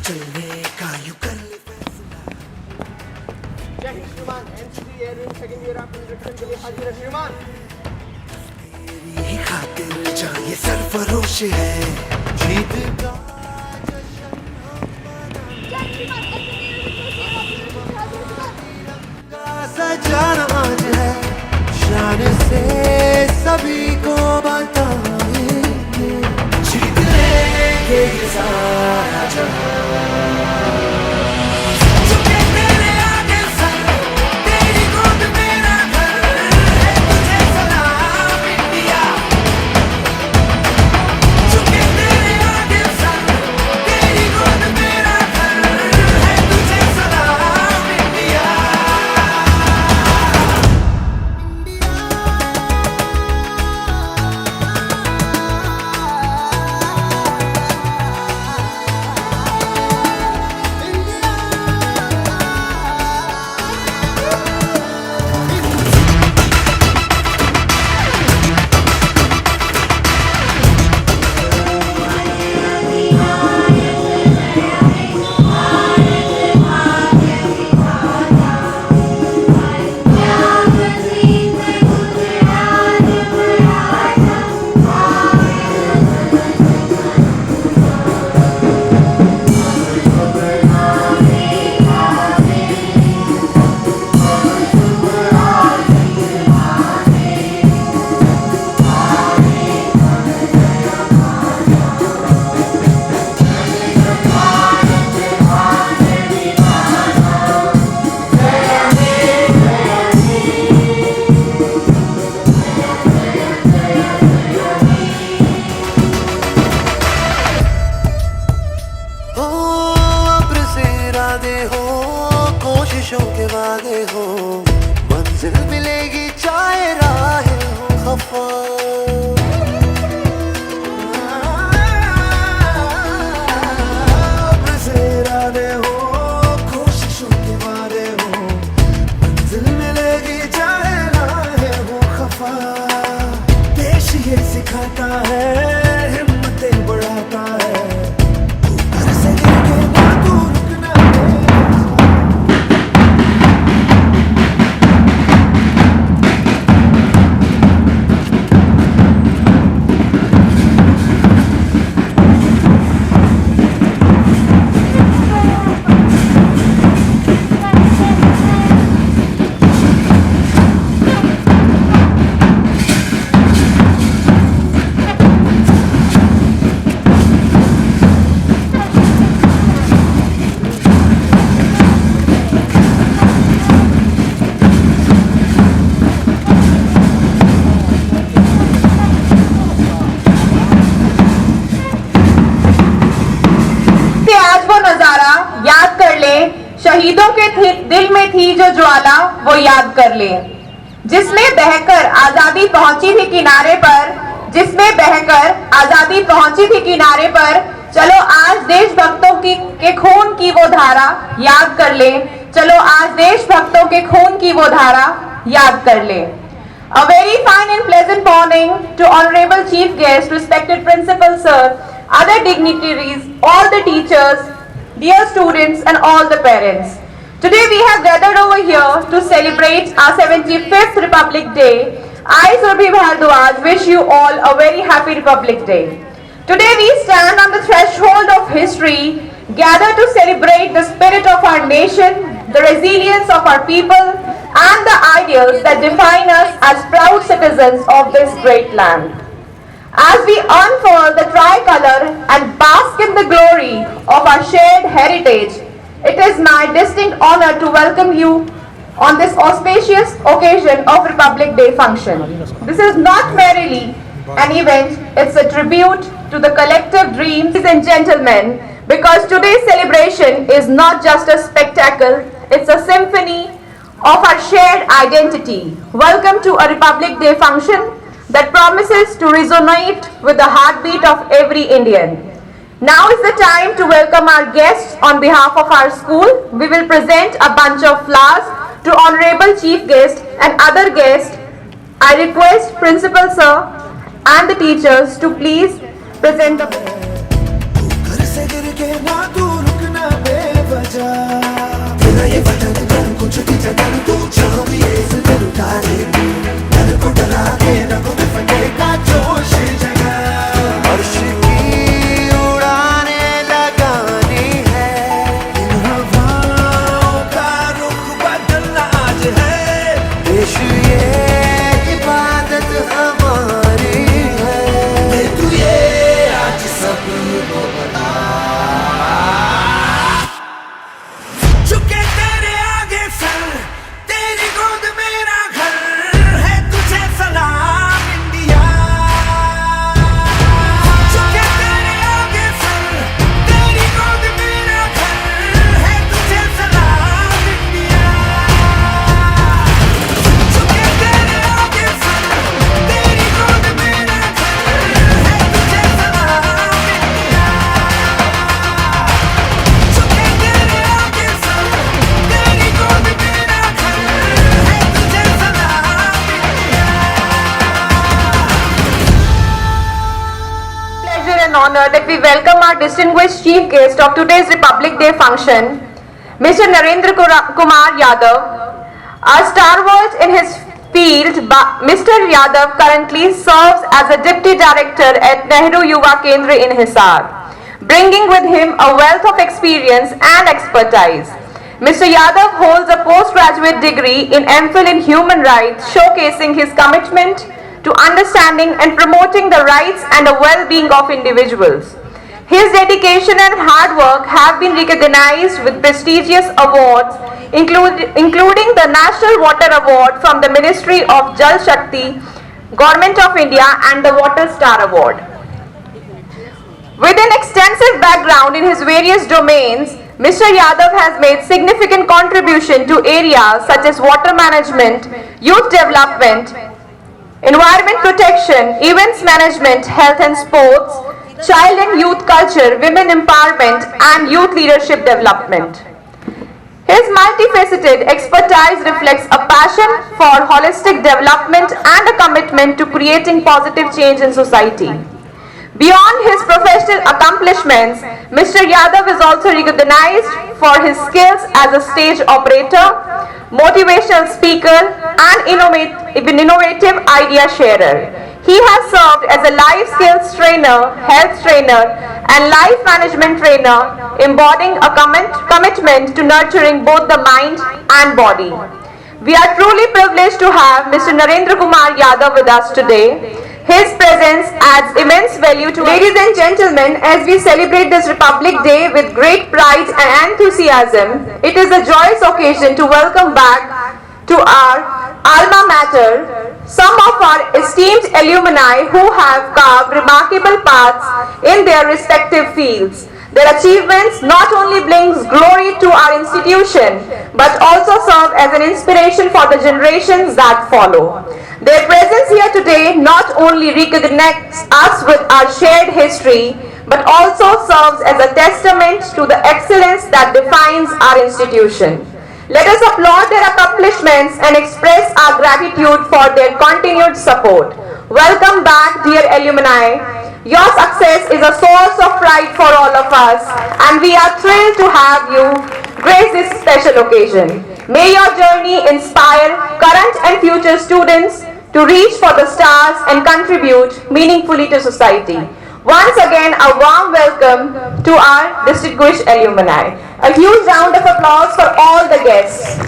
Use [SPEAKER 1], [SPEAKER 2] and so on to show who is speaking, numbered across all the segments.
[SPEAKER 1] चलने का यू कर ले
[SPEAKER 2] जय हिंद श्रीमान एनसीसी एयरविंग सेकंड ईयर आप इंडक्शन के लिए हाजिर है श्रीमान।
[SPEAKER 1] तेरी ही खातिर जा ये सरफरोश है जीत का सजाना आज है शान से सभी को बताएंगे जीत लेंगे ये सारा जहां झुके तेरे आगे सर तेरी गोद मेरा घर है तुझे सलाम इंडिया झुके तेरे आगे सर तेरी गोद मेरा घर है तुझे सलाम इंडिया हो अब्र से इरादे हो कोशिशों के वादे हो मंजिल मिलेगी चाहे राहें हो खफा अब्र से इरादे हो कोशिशों के वादे हो मंजिल मिलेगी चाहे राहें हो खफा देश ये सिखाता है हिम्मतें बढ़ाता है ऊपर से गिरके ना तू रुकना है
[SPEAKER 3] से आज वो नजारा याद कर ले शहीदों के दिल में थी जो ज्वाला वो याद कर ले जिसमें बहकर आजादी पहुंची थी किनारे पर जिसमें बहकर आजादी पहुंची थी किनारे पर चलो आज देशभक्तों के खून की वो धारा याद कर ले चलो आज देशभक्तों के खून की वो धारा याद कर ले A very fine and pleasant morning to Honorable Chief Guest, respected Principal Sir, other dignitaries, all the teachers, dear students and all the parents. Today we have gathered over here to celebrate our 75th Republic Day. I, Surbhi Bhardwaj, wish you all a very happy Republic Day. Today we stand on the threshold of history, gathered to celebrate the spirit of our nation, the resilience of our people, and the ideals that define us as proud citizens of this great land. As we unfurl the tricolor and bask in the glory of our shared heritage, it is my distinct honor to welcome you on this auspicious occasion of Republic Day function. This is not merely an event, it's a tribute to the collective dreams, ladies and gentlemen, because today's celebration is not just a spectacle, it's a symphony of our shared identity. Welcome to a Republic Day function that promises to resonate with the heartbeat of every Indian. Now is the time to welcome our guests on behalf of our school. We will present a bunch of flowers to Honorable Chief Guest and other guests. I request Principal Sir and the teachers to please present the
[SPEAKER 1] घर से गिर के ना तू रुकना
[SPEAKER 3] honor that we welcome our distinguished chief guest of today's Republic Day function, Mr. Narendra Kumar Yadav. Our stalwart in his field, Mr. Yadav currently serves as a Deputy Director at Nehru Yuva Kendra in Hisar, bringing with him a wealth of experience and expertise. Mr. Yadav holds a postgraduate degree in MPhil in Human Rights, showcasing his commitment to understanding and promoting the rights and the well-being of individuals. His dedication and hard work have been recognized with prestigious awards, including the National Water Award from the Ministry of Jal Shakti, Government of India, and the Water Star Award. With an extensive background in his various domains, Mr. Yadav has made significant contribution to areas such as water management, youth development, environment protection, events management, health and sports, child and youth culture, women empowerment, and youth leadership development. His multifaceted expertise reflects a passion for holistic development and a commitment to creating positive change in society. Beyond his professional accomplishments, Mr. Yadav is also recognized for his skills as a stage operator, motivational speaker, and innovative idea sharer. He has served as a life skills trainer, health trainer, and life management trainer, embodying a commitment to nurturing both the mind and body. We are truly privileged to have Mr. Narendra Kumar Yadav with us today. His presence adds immense value to ladies and gentlemen as we celebrate this Republic Day with great pride and enthusiasm. It is a joyous occasion to welcome back to our alma mater some of our esteemed alumni who have carved remarkable paths in their respective fields. Their achievements not only brings glory to our institution but also serve as an inspiration for the generations that follow. Their presence here today not only reconnects us with our shared history but also serves as a testament to the excellence that defines our institution. Let us applaud their accomplishments and express our gratitude for their continued support. Welcome back, dear alumni. Your success is a source of pride for all of us, and we are thrilled to have you grace this special occasion. May your journey inspire current and future students to reach for the stars and contribute meaningfully to society. Once again, a warm welcome to our distinguished alumni. A huge round of applause for all the guests.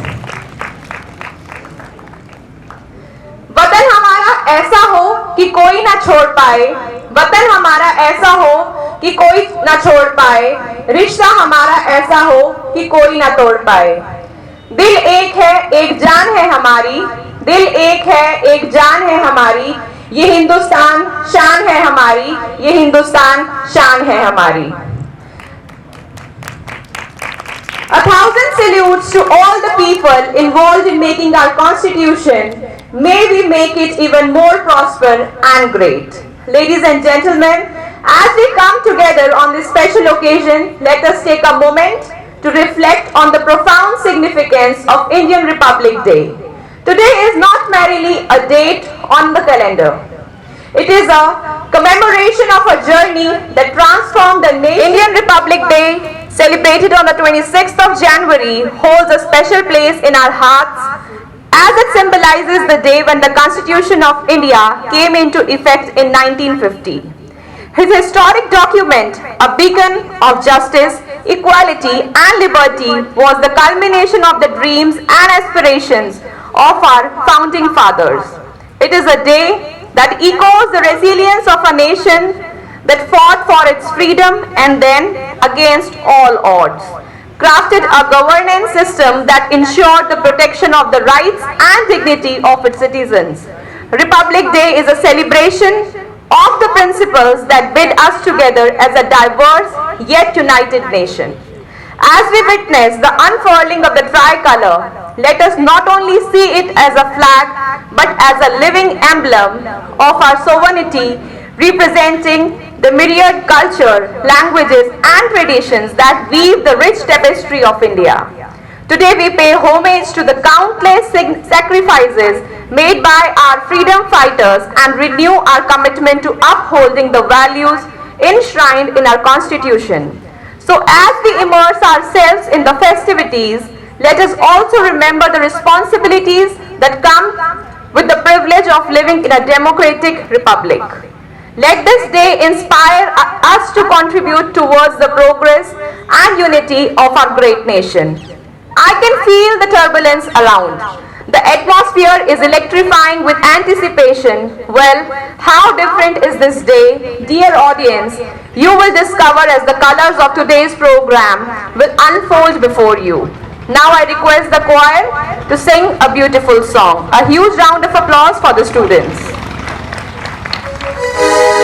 [SPEAKER 3] वतन हमारा ऐसा हो कि कोई ना छोड़ पाए, वतन हमारा ऐसा हो कि कोई ना छोड़ पाए, रिश्ता हमारा ऐसा हो कि कोई ना तोड़ पाए। दिल एक है, एक जान है हमारी, दिल एक है, एक जान है हमारी, ये हिंदुस्तान शान है हमारी, ये हिंदुस्तान शान है हमारी। A thousand salutes to all the people involved in making our constitution. May we make it even more prosperous and great. Ladies and gentlemen, as we come together on this special occasion, let us take a moment to reflect on the profound significance of Indian Republic Day. Today is not merely a date on the calendar. It is a commemoration of a journey that transformed the nation. Indian Republic Day, celebrated on the 26th of January, holds a special place in our hearts as it symbolizes the day when the Constitution of India came into effect in 1950. His historic document, a beacon of justice, equality and liberty, was the culmination of the dreams and aspirations of our founding fathers. It is a day that echoes the resilience of a nation that fought for its freedom and then, against all odds, crafted a governance system that ensured the protection of the rights and dignity of its citizens. Republic Day is a celebration of the principles that bind us together as a diverse yet united nation. As we witness the unfurling of the tricolor, let us not only see it as a flag but as a living emblem of our sovereignty, representing the myriad culture, languages and traditions that weave the rich tapestry of India. Today we pay homage to the countless sacrifices made by our freedom fighters and renew our commitment to upholding the values
[SPEAKER 4] enshrined in our Constitution. So as we immerse ourselves in the festivities, let us also remember the responsibilities that come with the privilege of living in a democratic republic. Let this day inspire us to contribute towards the progress and unity of our great nation. I can feel the turbulence around. The atmosphere is electrifying with anticipation. Well, how different is this day, dear audience? You will discover as the colors of today's program will unfold before you. Now I request the choir to sing a beautiful song. A huge round of applause for the students.
[SPEAKER 5] Mano,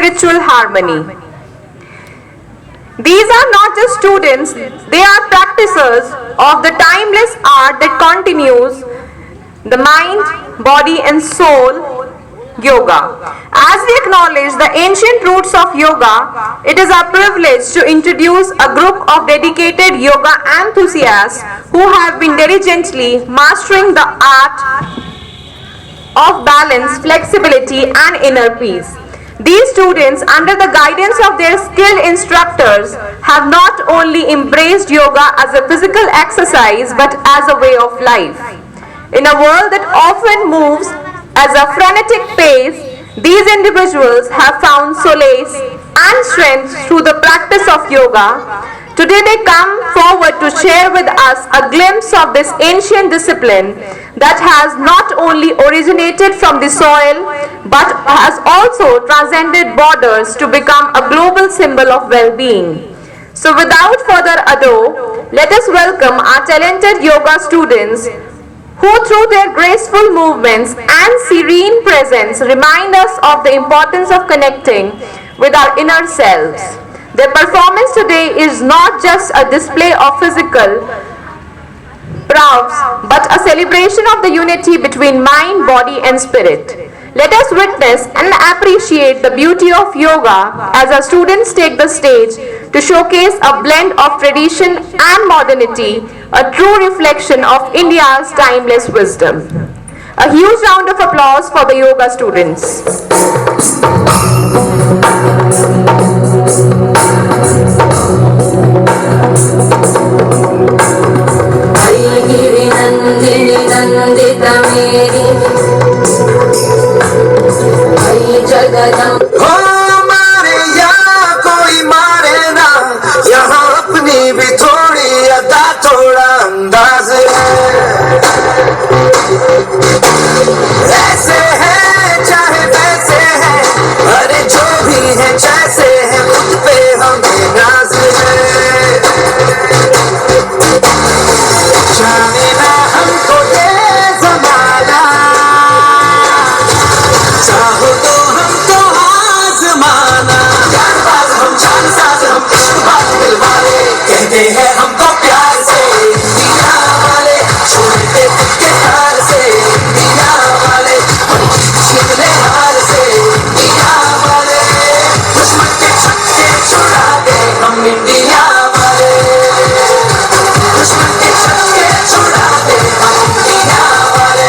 [SPEAKER 4] spiritual harmony. These are not just students, they are practitioners of the timeless art that continues the mind, body and soul yoga. As we acknowledge the ancient roots of yoga, it is our privilege to introduce a group of dedicated yoga enthusiasts who have been diligently mastering the art of balance, flexibility and inner peace. These students, under the guidance of their skilled instructors, have not only embraced yoga as a physical exercise but as a way of life. In a world that often moves at a frenetic pace, these individuals have found solace and strength through the practice of yoga. Today they come forward to share with us a glimpse of this ancient discipline that has not only originated from the soil but has also transcended borders to become a global symbol of well-being. So without further ado, let us welcome our talented yoga students who through their graceful movements and serene presence remind us of the importance of connecting with our inner selves. Their performance today is not just a display of physical prowess, but a celebration of the unity between mind, body and spirit. Let us witness and appreciate the beauty of yoga as our students take the stage to showcase a blend of tradition and modernity, a true reflection of India's timeless wisdom. A huge round of applause for the yoga students.
[SPEAKER 1] हो मारे या कोई मारे ना, यहाँ अपनी भी थोड़ी अदा थोड़ा अंदाज है। ऐसे है चाहे वैसे है, अरे जो भी है जैसे है, खुद पे हमें नाज है। जाने ना हमको ये ज़माना, चाहो तो हमको आज़माना। जानबाज हम जानसाज हम इश्क़बाज़ दिलवाले, कहते हैं हमको प्यार से दिया वाले, छोड़ते दिल के तार से दिया वाले, हम जीतने हार से दिया वाले, दुश्मन के छक्के छुड़ा दे हम इंडिया वाले, दुश्मन के छक्के छुड़ा दे हम इंडिया वाले।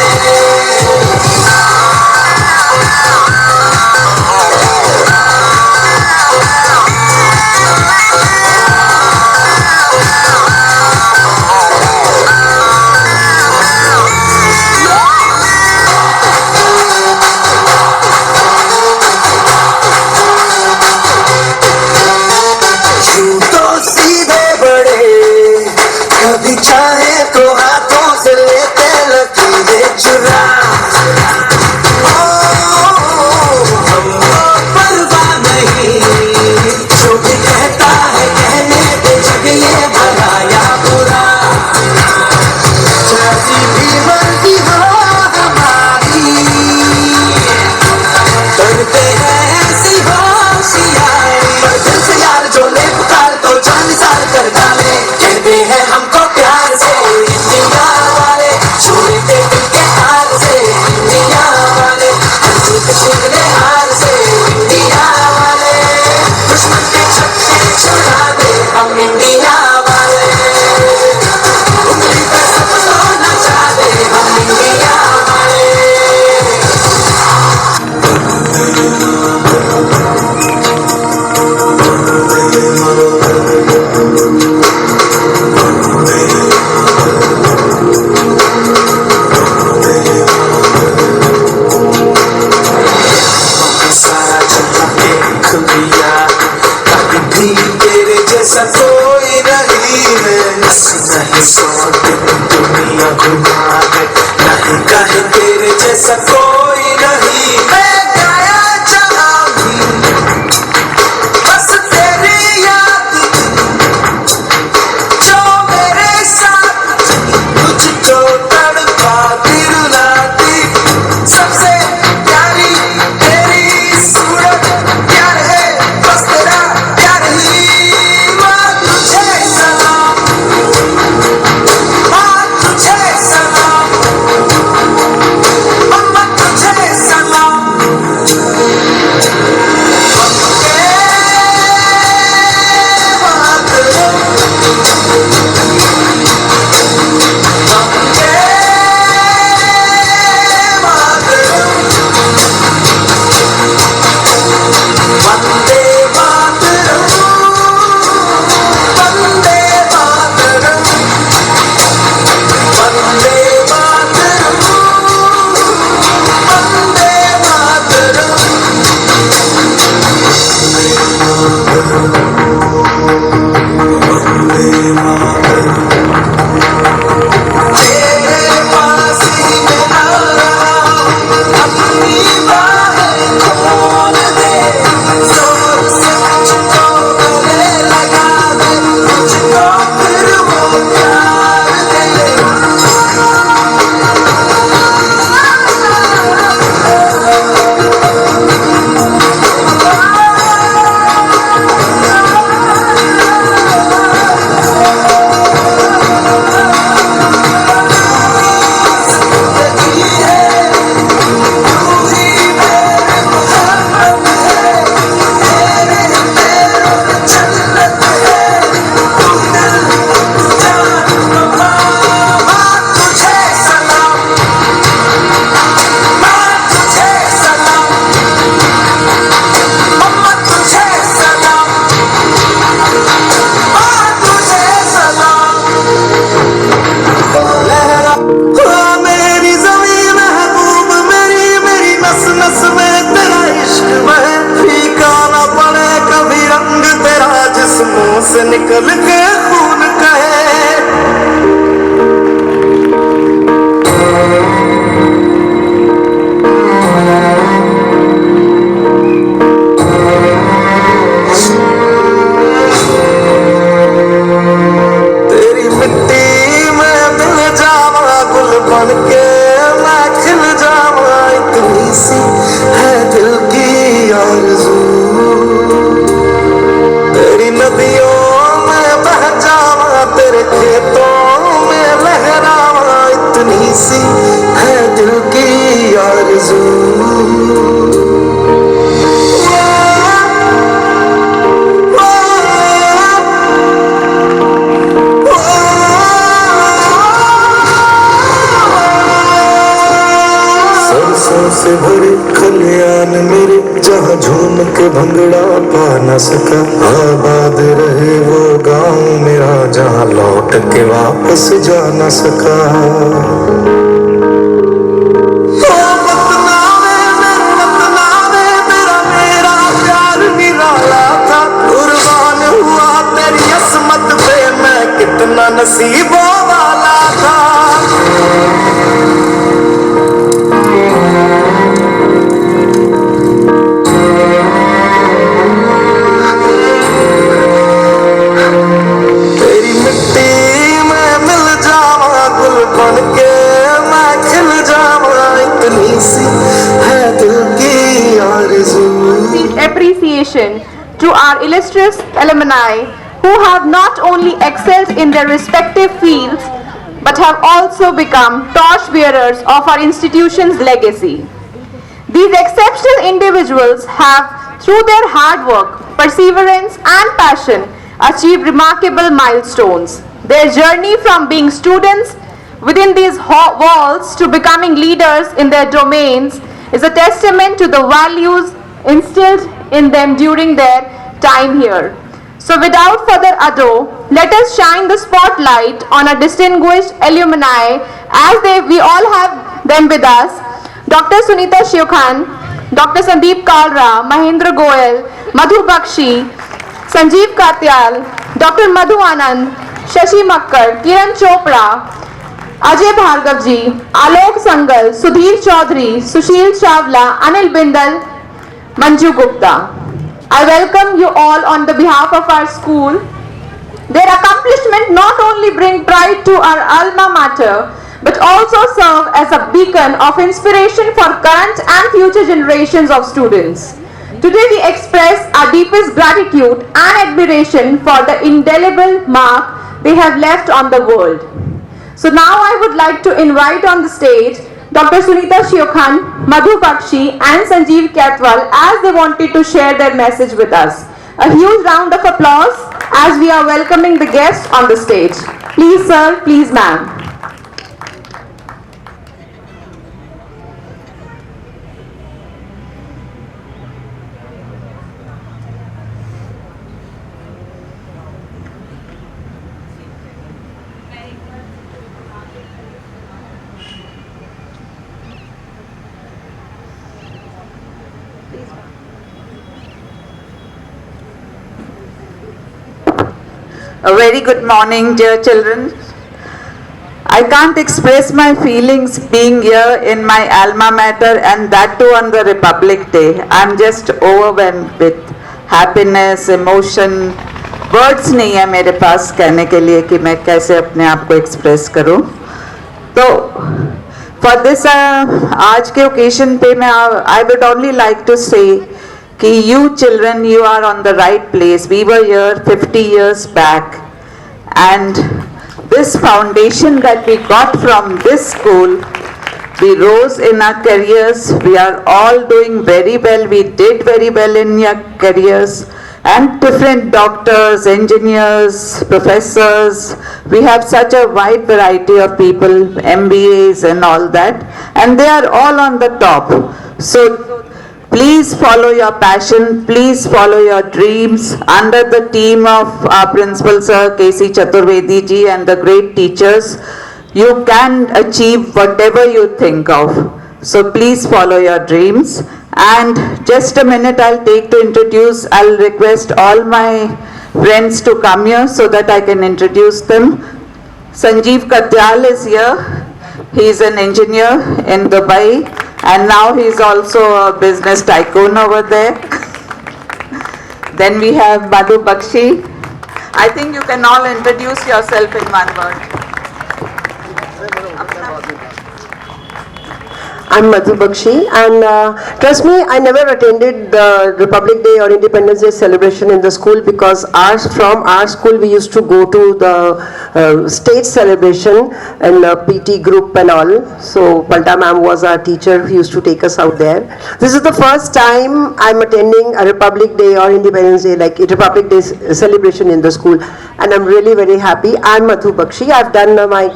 [SPEAKER 1] यूं तो सीधे बड़े, कभी चाहे तो हाथों से लेते लकीरें चुरा। हमको परवाह नहीं, जो भी कहता है कहने दे, जग ये भला या बुरा। जैसी भी मर्जी हो हमारी, करते हैं ऐसी होशियारी। पर दिल से यार जो ले पुकार तो जान निसार कर डाले, कहते हैं हमको प्यार से इंडिया वाले, छोड़ते दिल के तार से इंडिया वाले, हर जीत छीनने हार से इंडिया वाले, दुश्मन के छक्के छुड़ा दे हम इंडिया वाले, उंगली पे सबको नचा दे हम इंडिया वाले। सारा जहां देख लिया, कभी भी तेरे जैसा कोई नहीं है। नहीं 100 दिन दुनिया घुमा है, नहीं कहीं तेरे जैसा कोई नहीं। मैं गाया जहां भी बस तेरी याद, जो मेरे साथ तुझको तड़पाती रुलाती, सबसे प्यारी तेरी सूरत, प्यार से निकल के खून कहे। तेरी मिट्टी में मिल जावा गुल बन के मैं खिल जावा, इतनी सी है दिल की आरज़ू। तेरी नदियों में बह जावा, तेरे खेतों में लहरावा, इतनी सी है दिल की आरज़ू। सरसों से भरे खलियान मेरे, जहाँ झूम के भंगड़ा पा न सका। आबाद रहे वो गांव मेरा, जहाँ लौट के वापस जा न सका। मेरा प्यार निराला था, कुर्बान हुआ तेरी असमत पे, मैं कितना नसीबों वाला था। तेरी मिट्टी में मिल जावा गुल बन के मैं खिल जावा, इतनी सी है दिल की आरज़ू।
[SPEAKER 4] Appreciation to our illustrious alumni who have not only excelled in their respective fields but have also become torch bearers of our institution's legacy. These exceptional individuals have, through their hard work, perseverance and passion, achieved remarkable milestones. Their journey from being students within these walls to becoming leaders in their domains is a testament to the values instilled in them during their time here. So without further ado, let us shine the spotlight on our distinguished alumni as we all have them with us. Dr. Sunita Shiokhan, Dr. Sandeep Kalra, Mahendra Goyal, Madhu Bakshi, Sanjeev Katyal, Dr. Madhu Anand, Shashi Makkar, Kiran Chopra, Ajay Bhargav ji, Alok Sangal, Sudhir Chaudhary, Sushil Chawla, Anil Bindal, Manju Gupta. I welcome you all on the behalf of our school. Their accomplishments not only bring pride to our alma mater, but also serve as a beacon of inspiration for current and future generations of students. Today we express our deepest gratitude and admiration for the indelible mark they have left on the world. So now I would like to invite on the stage Dr. Sunita Shiokhan, Madhu Bakshi and Sanjeev Katyal as they wanted to share their message with us. A huge round of applause as we are welcoming the guests on the stage. Please sir, please ma'am.
[SPEAKER 5] A very good morning, dear children. I can't express my feelings being here in my alma mater and that too on the Republic Day. I'm just overwhelmed with happiness, emotion. Words नहीं है मेरे पास कहने के लिए कि मैं कैसे अपने आप को express करूं. तो for this आज के occasion पे मैं I would only like to say कि you children, you are on the right place. We were here 50 years back and this foundation that we got from this school, we rose in our careers. We are all doing very well. We did very well in your careers and different doctors, engineers, professors. We have such a wide variety of people, MBAs and all that, and they are all on the top. So please follow your passion, please follow your dreams under the team of our Principal Sir K.C. Chaturvedi ji and the great teachers. You can achieve whatever you think of. So please follow your dreams. And just a minute I'll take to introduce, I'll request all my friends to come here so that I can introduce them. Sanjeev Katyal is here. He is an engineer in Dubai and now he is also a business tycoon over there. Then we have Madhu Bakshi. I think you can all introduce yourself in one word.
[SPEAKER 6] I'm Madhu Bakshi, and trust me, I never attended the Republic Day or Independence Day celebration in the school because from our school we used to go to the state celebration and PT group and all. So Palta ma'am was our teacher who used to take us out there. This is the first time I'm attending a Republic Day or Independence Day, like a Republic Day celebration in the school, and I'm really very happy. I'm Madhu Bakshi. I've done my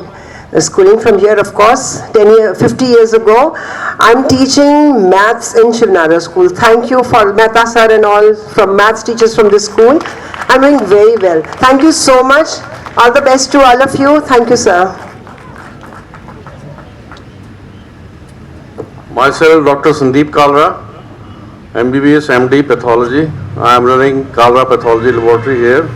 [SPEAKER 6] schooling from here, of course, 50 years ago. I'm teaching maths in Shivnara school. Thank you for Mehta sir and all from maths teachers from this school. I'm doing very well. Thank you so much. All the best to all of you. Thank you, sir.
[SPEAKER 7] Myself, Dr. Sandeep Kalra, MBBS MD Pathology. I am running Kalra Pathology Laboratory here.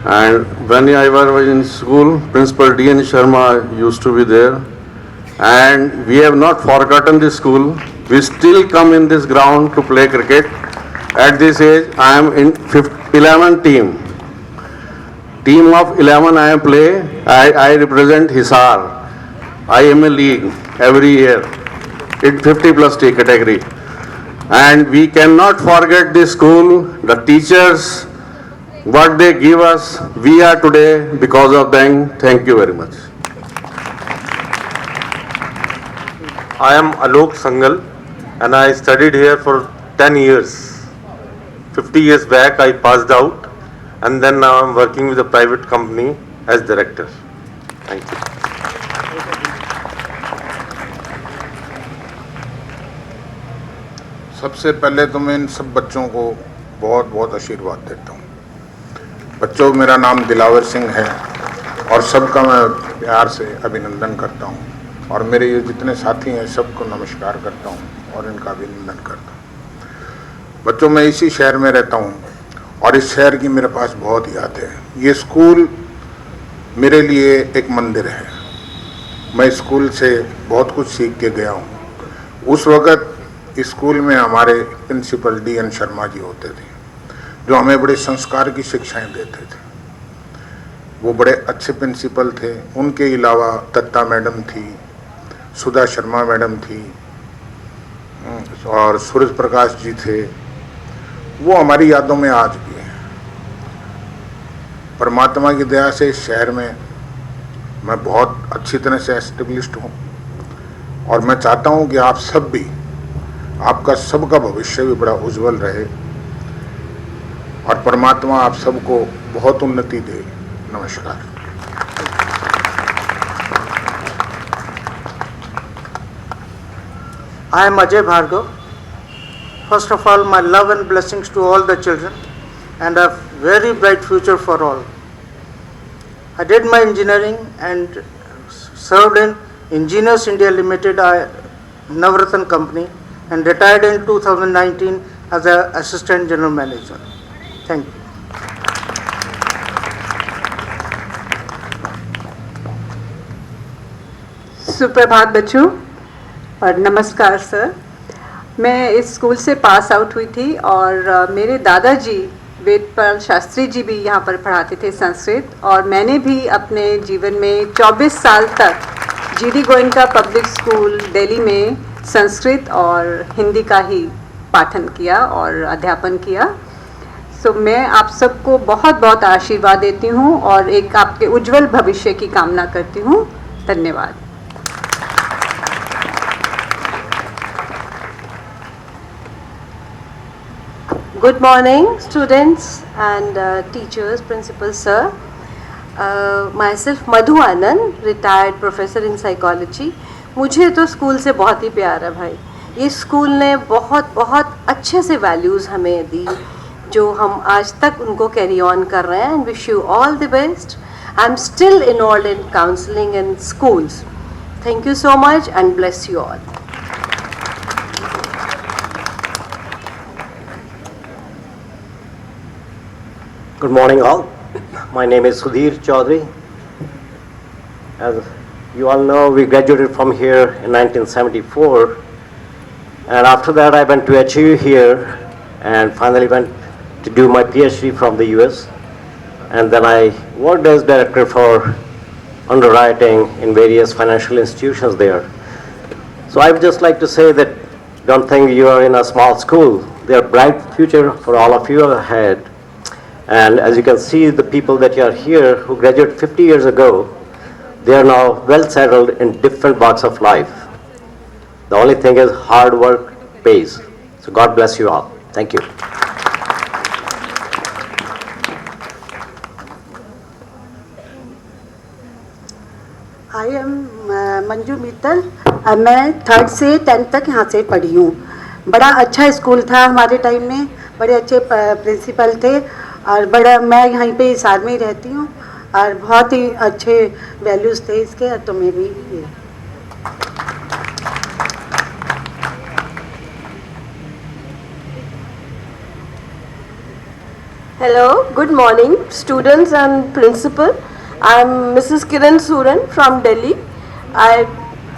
[SPEAKER 7] And when I was in school, Principal D.N. Sharma used to be there. And we have not forgotten this school. We still come in this ground to play cricket. At this age, I am in 11 team. Team of 11 I am play. I represent Hisar. I am a league every year. It's 50 plus T category. And we cannot forget this school, the teachers, what they give us. We are today because of them. Thank you very much.
[SPEAKER 8] I am Alok Sangal and I studied here for 10 years. 50 years back I passed out and then now I am working with a private company as director. Thank you.
[SPEAKER 9] सबसे पहले तो मैं इन सब बच्चों को बहुत बहुत आशीर्वाद देता हूँ। बच्चों, मेरा नाम दिलावर सिंह है और सबका मैं प्यार से अभिनंदन करता हूँ और मेरे ये जितने साथी हैं सबको नमस्कार करता हूँ और इनका अभिनंदन करता हूँ। बच्चों, मैं इसी शहर में रहता हूँ और इस शहर की मेरे पास बहुत याद है। ये स्कूल मेरे लिए एक मंदिर है। मैं स्कूल से बहुत कुछ सीख के गया हूँ। उस वक़्त स्कूल में हमारे प्रिंसिपल D.N. शर्मा जी होते थे जो हमें बड़े संस्कार की शिक्षाएं देते थे। वो बड़े अच्छे प्रिंसिपल थे। उनके अलावा दत्ता मैडम थी, सुधा शर्मा मैडम थी और सूरज प्रकाश जी थे। वो हमारी यादों में आज भी हैं। परमात्मा की दया से इस शहर में मैं बहुत अच्छी तरह से एस्टेब्लिश्ड हूँ और मैं चाहता हूँ कि आप सब भी, आपका सबका भविष्य भी बड़ा उज्जवल रहे और परमात्मा आप सबको बहुत उन्नति दे। नमस्कार।
[SPEAKER 10] I am Ajay Bhargav. First of all, my love and blessings to all the children and a very bright future for all. I did my engineering and served in Engineers India Limited, Navratan company, and retired in 2019 as an assistant general manager. Thank you.
[SPEAKER 11] सुप्रभात बच्चों और नमस्कार sir. मैं इस school से pass out हुई थी और मेरे दादाजी वेदपाल शास्त्री जी भी यहाँ पर पढ़ाते थे संस्कृत, और मैंने भी अपने जीवन में 24 साल तक GD Goenka public school Delhi में संस्कृत और हिंदी का ही पाठन किया और अध्यापन किया। सो मैं आप सबको बहुत बहुत आशीर्वाद देती हूँ और एक आपके उज्जवल भविष्य की कामना करती हूँ। धन्यवाद।
[SPEAKER 6] Good morning, students and teachers, principal sir. Myself Madhu Anand, retired professor in psychology. मुझे तो स्कूल से बहुत ही प्यार है भाई। ये स्कूल ने बहुत बहुत अच्छे से वैल्यूज़ हमें दी जो हम आज तक उनको कैरी ऑन कर रहे हैं। And wish you all the best. I am still involved in counselling in schools. Thank you so much and bless you all.
[SPEAKER 12] Good morning all. My name is Sudhir Chaudhary. As you all know, we graduated from here in 1974, and after that I went to HU here and finally went to do my PhD from the US, and then I worked as director for underwriting in various financial institutions there. So I would just like to say that don't think you are in a small school. There are bright future for all of you ahead. And as you can see, the people that are here who graduated 50 years ago, they are now well settled in different walks of life. The only thing is hard work pays. So God bless you all. Thank you.
[SPEAKER 13] I am Manju Mittal. मैं 3rd से 10th तक यहाँ से पढ़ी हूँ. बड़ा अच्छा school था हमारे टाइम में, बड़े अच्छे प्रिंसिपल थे और बड़ा मैं यहीं पे हिसार में ही रहती हूँ और बहुत ही अच्छे वैल्यूज़ थे इसके. तो मैं भी
[SPEAKER 14] Hello, good morning students and principal. I am Mrs. Kiran Suran from Delhi. I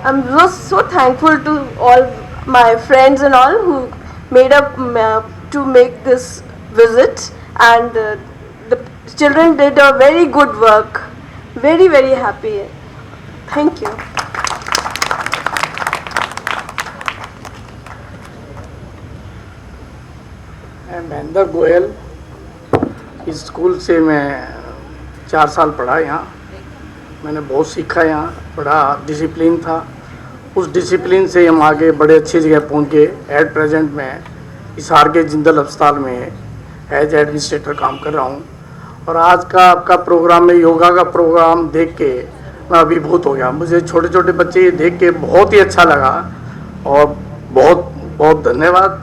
[SPEAKER 14] am so thankful to all my friends and all who made up to make this visit, and the children did a very good work. Very, very happy. Thank you.
[SPEAKER 10] मैं महेंद्र गोयल. इस school से मैं 4 साल पढ़ा यहाँ. मैंने बहुत सीखा यहाँ. बड़ा डिसिप्लिन था. उस डिसिप्लिन से हम आगे बड़े अच्छी जगह पहुँचे. एट प्रेजेंट मैं हिसार के जिंदल अस्पताल में एज एडमिनिस्ट्रेटर काम कर रहा हूँ. और आज का आपका प्रोग्राम में योगा का प्रोग्राम देख के मैं अभिभूत हो गया. मुझे छोटे छोटे बच्चे देख के बहुत ही अच्छा लगा और बहुत बहुत धन्यवाद.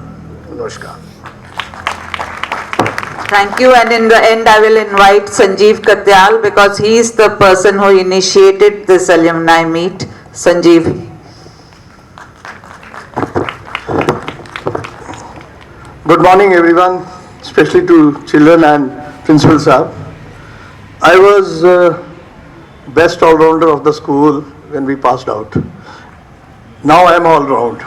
[SPEAKER 10] नमस्कार.
[SPEAKER 5] Thank you, and in the end I will invite Sanjeev Katyal because he is the person who initiated this alumni meet. Sanjeev.
[SPEAKER 15] Good morning everyone, especially to children and principal sir. I was best all-rounder of the school when we passed out. Now I am all-round.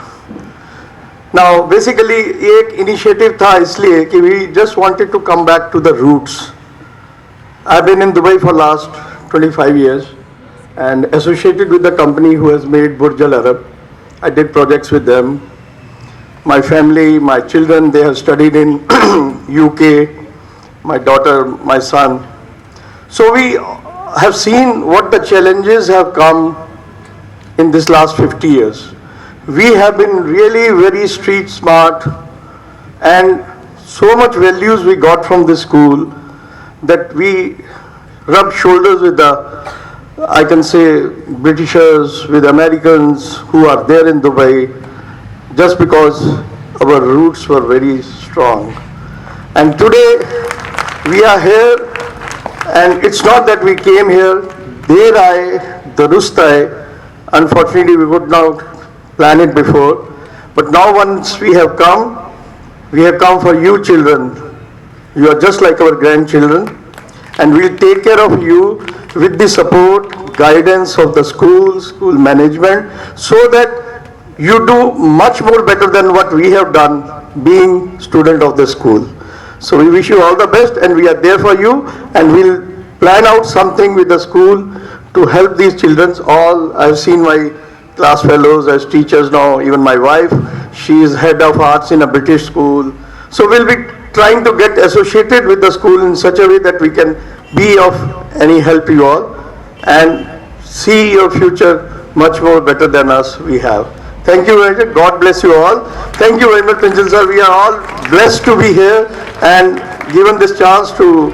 [SPEAKER 15] Now basically एक initiative था इसलिए कि we just wanted to come back to the roots. I've been in Dubai for last 25 years and associated with the company who has made Burj Al Arab. I did projects with them. My family, my children, they have studied in UK. My daughter, my son. So we have seen what the challenges have come in this last 50 years. We have been really very street smart and so much values we got from this school that we rub shoulders with the, I can say, Britishers, with Americans who are there in Dubai just because our roots were very strong. And today we are here, and it's not that we came here, Der aaye, durust aaye. Unfortunately we would not plan it before, but now once we have come for you children. You are just like our grandchildren, and we'll take care of you with the support, guidance of the school management, so that you do much more better than what we have done being student of the school. So we wish you all the best, and we are there for you, and we'll plan out something with the school to help these children. All I've seen my class fellows as teachers now, even my wife, she is head of arts in a British school. So we'll be trying to get associated with the school in such a way that we can be of any help you all and see your future much more better than us we have. Thank you very much. God bless you all. Thank you very much, Principal sir. We are all blessed to be here and given this chance to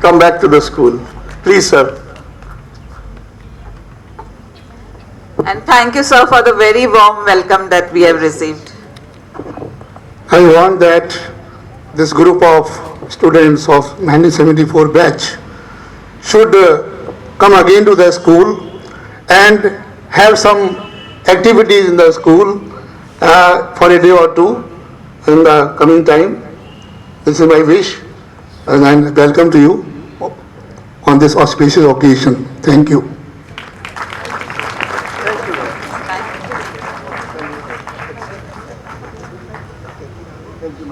[SPEAKER 15] come back to the school. Please, sir.
[SPEAKER 5] And thank you, sir, for the very warm welcome that we have received.
[SPEAKER 15] I want that this group of students of 1974 batch should come again to the school and have some activities in the school for a day or two in the coming time. This is my wish. and I welcome to you on this auspicious occasion. Thank you.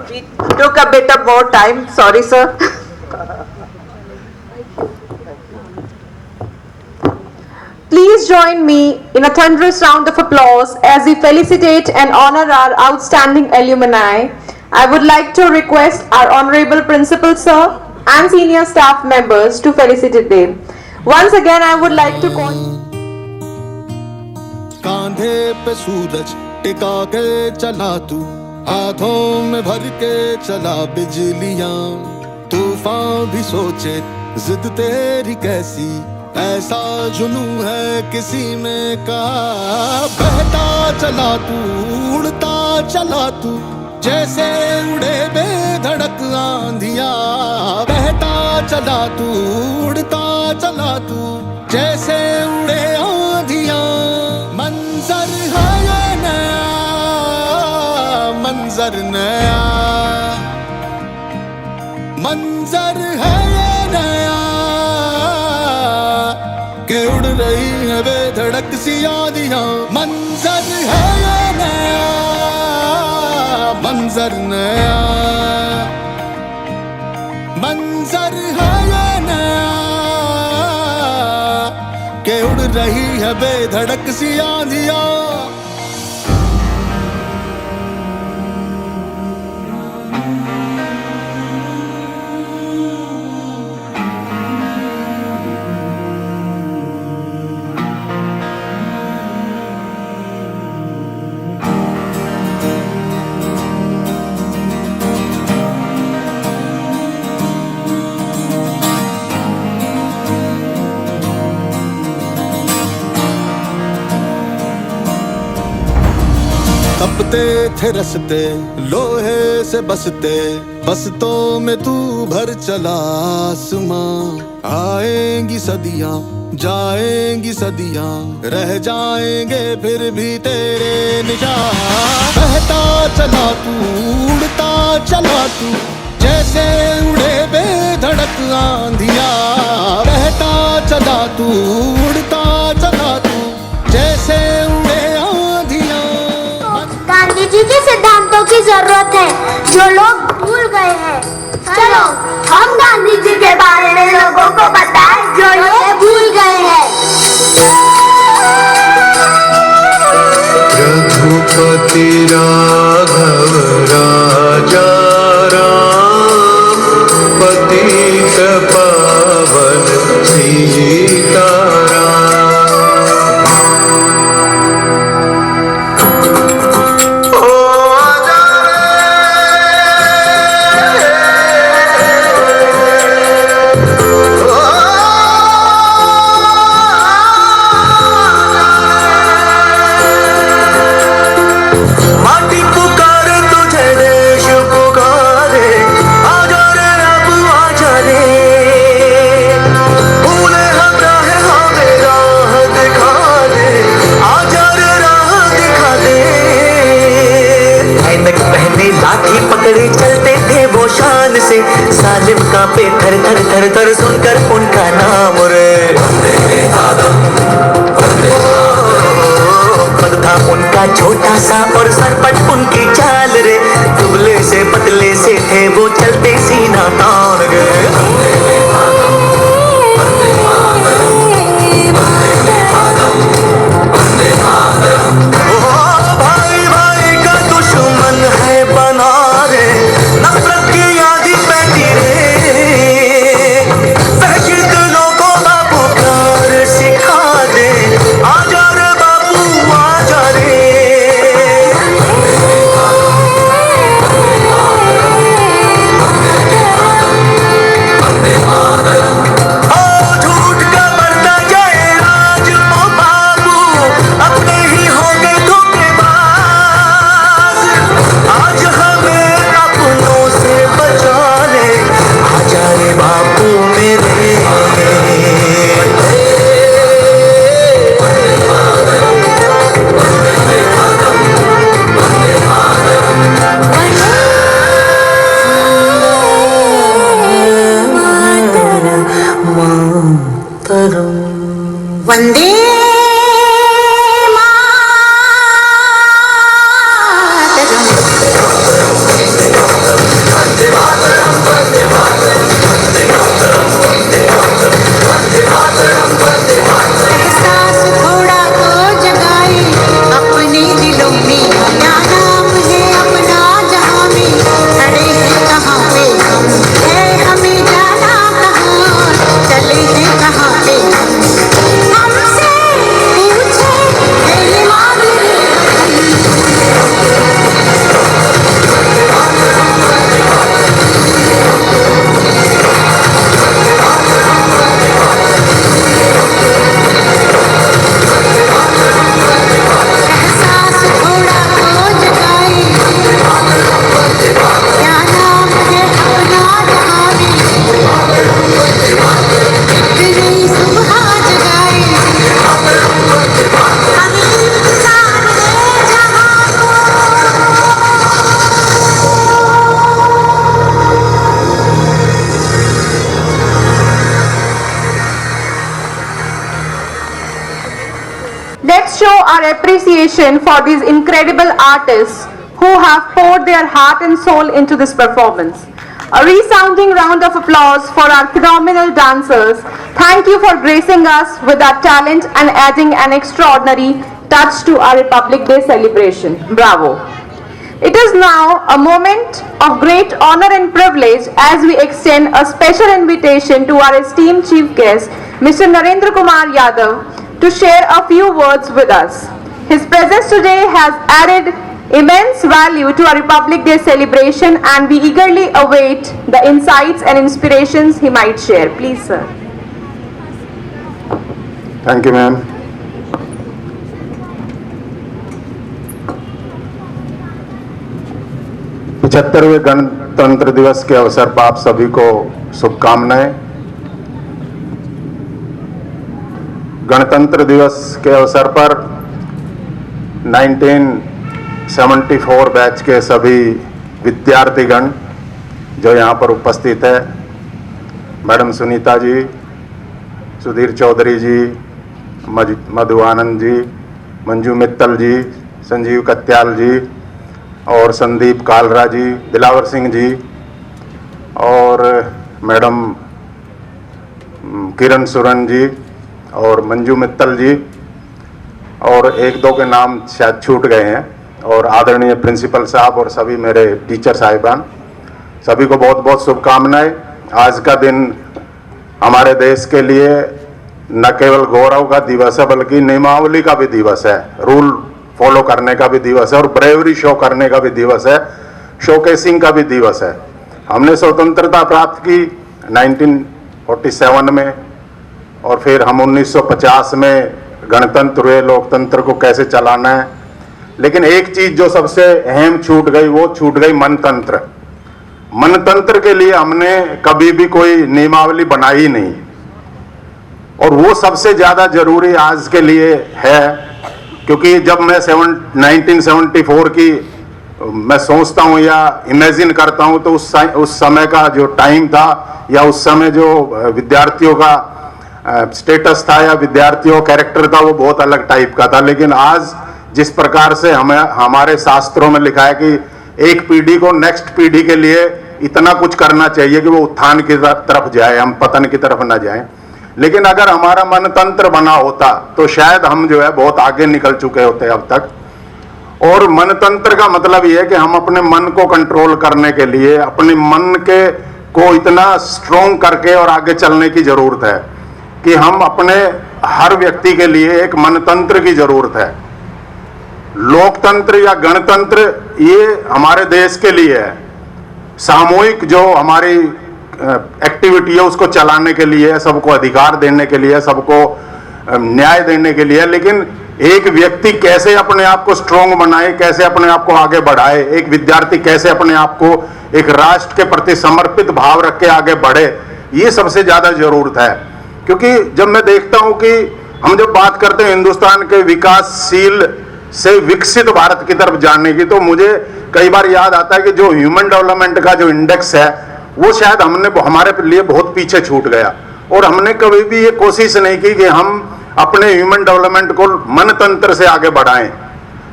[SPEAKER 5] We took a bit of more time. Sorry, sir.
[SPEAKER 4] Please join me in a thunderous round of applause as we felicitate and honor our outstanding alumni. I would like to request our Honorable Principal Sir and senior staff members to felicitate them. Once again, I would like to call.
[SPEAKER 1] कांधे पे सूरज टिका के चला तू, हाथों में भर के चला बिजलियां, तूफान भी सोचे जिद तेरी कैसी, ऐसा जुनू है किसी में कहा। बहता चला तू, उड़ता चला तू, जैसे उड़े बेधड़क आंधिया। बहता चला तू, उड़ता चला तू, जैसे उड़े आंधिया। मंजर है ये नया, मंजर नया, मंजर है ये नया, कि उड़ रही है बेधड़क सी आंधियां। मंजर है ये नया, मंजर नया, मंजर है ये नया, कि उड़ रही है बेधड़क सी आंधियां। तपते थे रस्ते लोहे से बसते, बसतों में तू भर चला आसमां। आएंगी सदियां, जाएंगी सदियां, रह जाएंगे फिर भी तेरे निशान। बहता चला तू, उड़ता चला तू, जैसे उड़े बेधड़क आंधिया। बहता चला तू, उड़ता चला तू, जैसे उड़े आंधिया।
[SPEAKER 16] गांधी जी के सिद्धांतों की जरूरत है जो लोग भूल गए हैं। चलो हम गांधी जी के बारे में लोगों को बताएं जो ये भूल गए हैं।
[SPEAKER 1] रघुपति राघव राजा राम, पतित पावन सीताराम।
[SPEAKER 17] सालिम कांपे थर थर थर थर सुनकर उनका नाम रे। पग था उनका छोटा सा और सरपट उनकी चाल रे, दुबले से पतले से थे वो चलते सीना तान गए। भाई भाई का दुश्मन है बना रे, नफरत की आदि पैदी रे। वहशत दिलों को बापू प्यार सिखा दे, आजा रे बापू आजा रे।
[SPEAKER 16] वंदे एहसास थोड़ा तो जगाए अपने दिलों में, क्या नाम है अपना जहां में, खड़े हैं कहाँ पे हम, है हमें जाना कहाँ, चले हैं कहाँ पे हम, हमसे पूछे है ये एहसास थोड़ा तो जगाए, क्या नाम है अपना जहां में, एक नई सुबह जगाए, हमें इंतजार है जहां को।
[SPEAKER 4] Let's show our appreciation for these incredible artists who have poured their heart and soul into this performance. A resounding round of applause for our phenomenal dancers. Thank you for gracing us with our talent and adding an extraordinary touch to our Republic Day celebration. Bravo. It is now a moment of great honor and privilege as we extend a special invitation to our esteemed chief guest, Mr. Narendra Kumar Yadav, to share a few words with us. His presence today has added immense value to our Republic Day celebration, and we eagerly await the insights and inspirations he might share. Please, sir.
[SPEAKER 9] Thank you ma'am. पचहत्तरवें गणतंत्र दिवस के अवसर पर आप सभी को शुभकामनाएं। गणतंत्र दिवस के अवसर पर 1974 बैच के सभी विद्यार्थीगण जो यहाँ पर उपस्थित है, मैडम सुनीता जी, सुधीर चौधरी जी, मधु आनंद जी, मंजू मित्तल जी, संजीव कत्याल जी और संदीप कालरा जी, दिलावर सिंह जी और मैडम किरण सुरन जी और मंजू मित्तल जी, और एक दो के नाम शायद छूट गए हैं, और आदरणीय प्रिंसिपल साहब और सभी मेरे टीचर साहिबान, सभी को बहुत बहुत शुभकामनाएं। आज का दिन हमारे देश के लिए न केवल गौरव का दिवस है बल्कि नियमावली का भी दिवस है, रूल फॉलो करने का भी दिवस है और ब्रेवरी शो करने का भी दिवस है, शोकेसिंग का भी दिवस है। हमने स्वतंत्रता प्राप्त की 1947 में और फिर हम 1950 में गणतंत्र हुए, लोकतंत्र को कैसे चलाना है। लेकिन एक चीज जो सबसे अहम छूट गई, वो छूट गई मनतंत्र। मनतंत्र के लिए हमने कभी भी कोई नियमावली बनाई नहीं, और वो सबसे ज्यादा जरूरी आज के लिए है, क्योंकि जब मैं 1974 की मैं सोचता हूँ या इमेजिन करता हूँ तो उस समय का जो टाइम था या उस समय जो विद्यार्थियों का स्टेटस था या विद्यार्थियों कैरेक्टर था, वो बहुत अलग टाइप का था। लेकिन आज जिस प्रकार से हमें हमारे शास्त्रों में लिखा है कि एक पीढ़ी को नेक्स्ट पीढ़ी के लिए इतना कुछ करना चाहिए कि वो उत्थान की तरफ जाए, हम पतन की तरफ ना जाएं। लेकिन अगर हमारा मनतंत्र बना होता तो शायद हम जो है बहुत आगे निकल चुके होते अब तक। और मनतंत्र का मतलब ये है कि हम अपने मन को कंट्रोल करने के लिए अपने मन के को इतना स्ट्रोंग करके और आगे चलने की जरूरत है कि हम अपने हर व्यक्ति के लिए एक मनतंत्र की जरूरत है। लोकतंत्र या गणतंत्र ये हमारे देश के लिए है, सामूहिक जो हमारी एक्टिविटी है उसको चलाने के लिए, सबको अधिकार देने के लिए, सबको न्याय देने के लिए। लेकिन एक व्यक्ति कैसे अपने आप को स्ट्रोंग बनाए, कैसे अपने आप को आगे बढ़ाए, एक विद्यार्थी कैसे अपने आप को एक राष्ट्र के प्रति समर्पित भाव रख के आगे बढ़े, ये सबसे ज्यादा जरूरत है। क्योंकि जब मैं देखता हूं कि हम जब बात करते हैं हिंदुस्तान के विकासशील से विकसित भारत की तरफ जाने की, तो मुझे कई बार याद आता है कि जो ह्यूमन डेवलपमेंट का जो इंडेक्स है वो शायद हमारे लिए बहुत पीछे छूट गया, और हमने कभी भी ये कोशिश नहीं की कि हम अपने ह्यूमन डेवलपमेंट को मन तंत्र से आगे बढ़ाएं।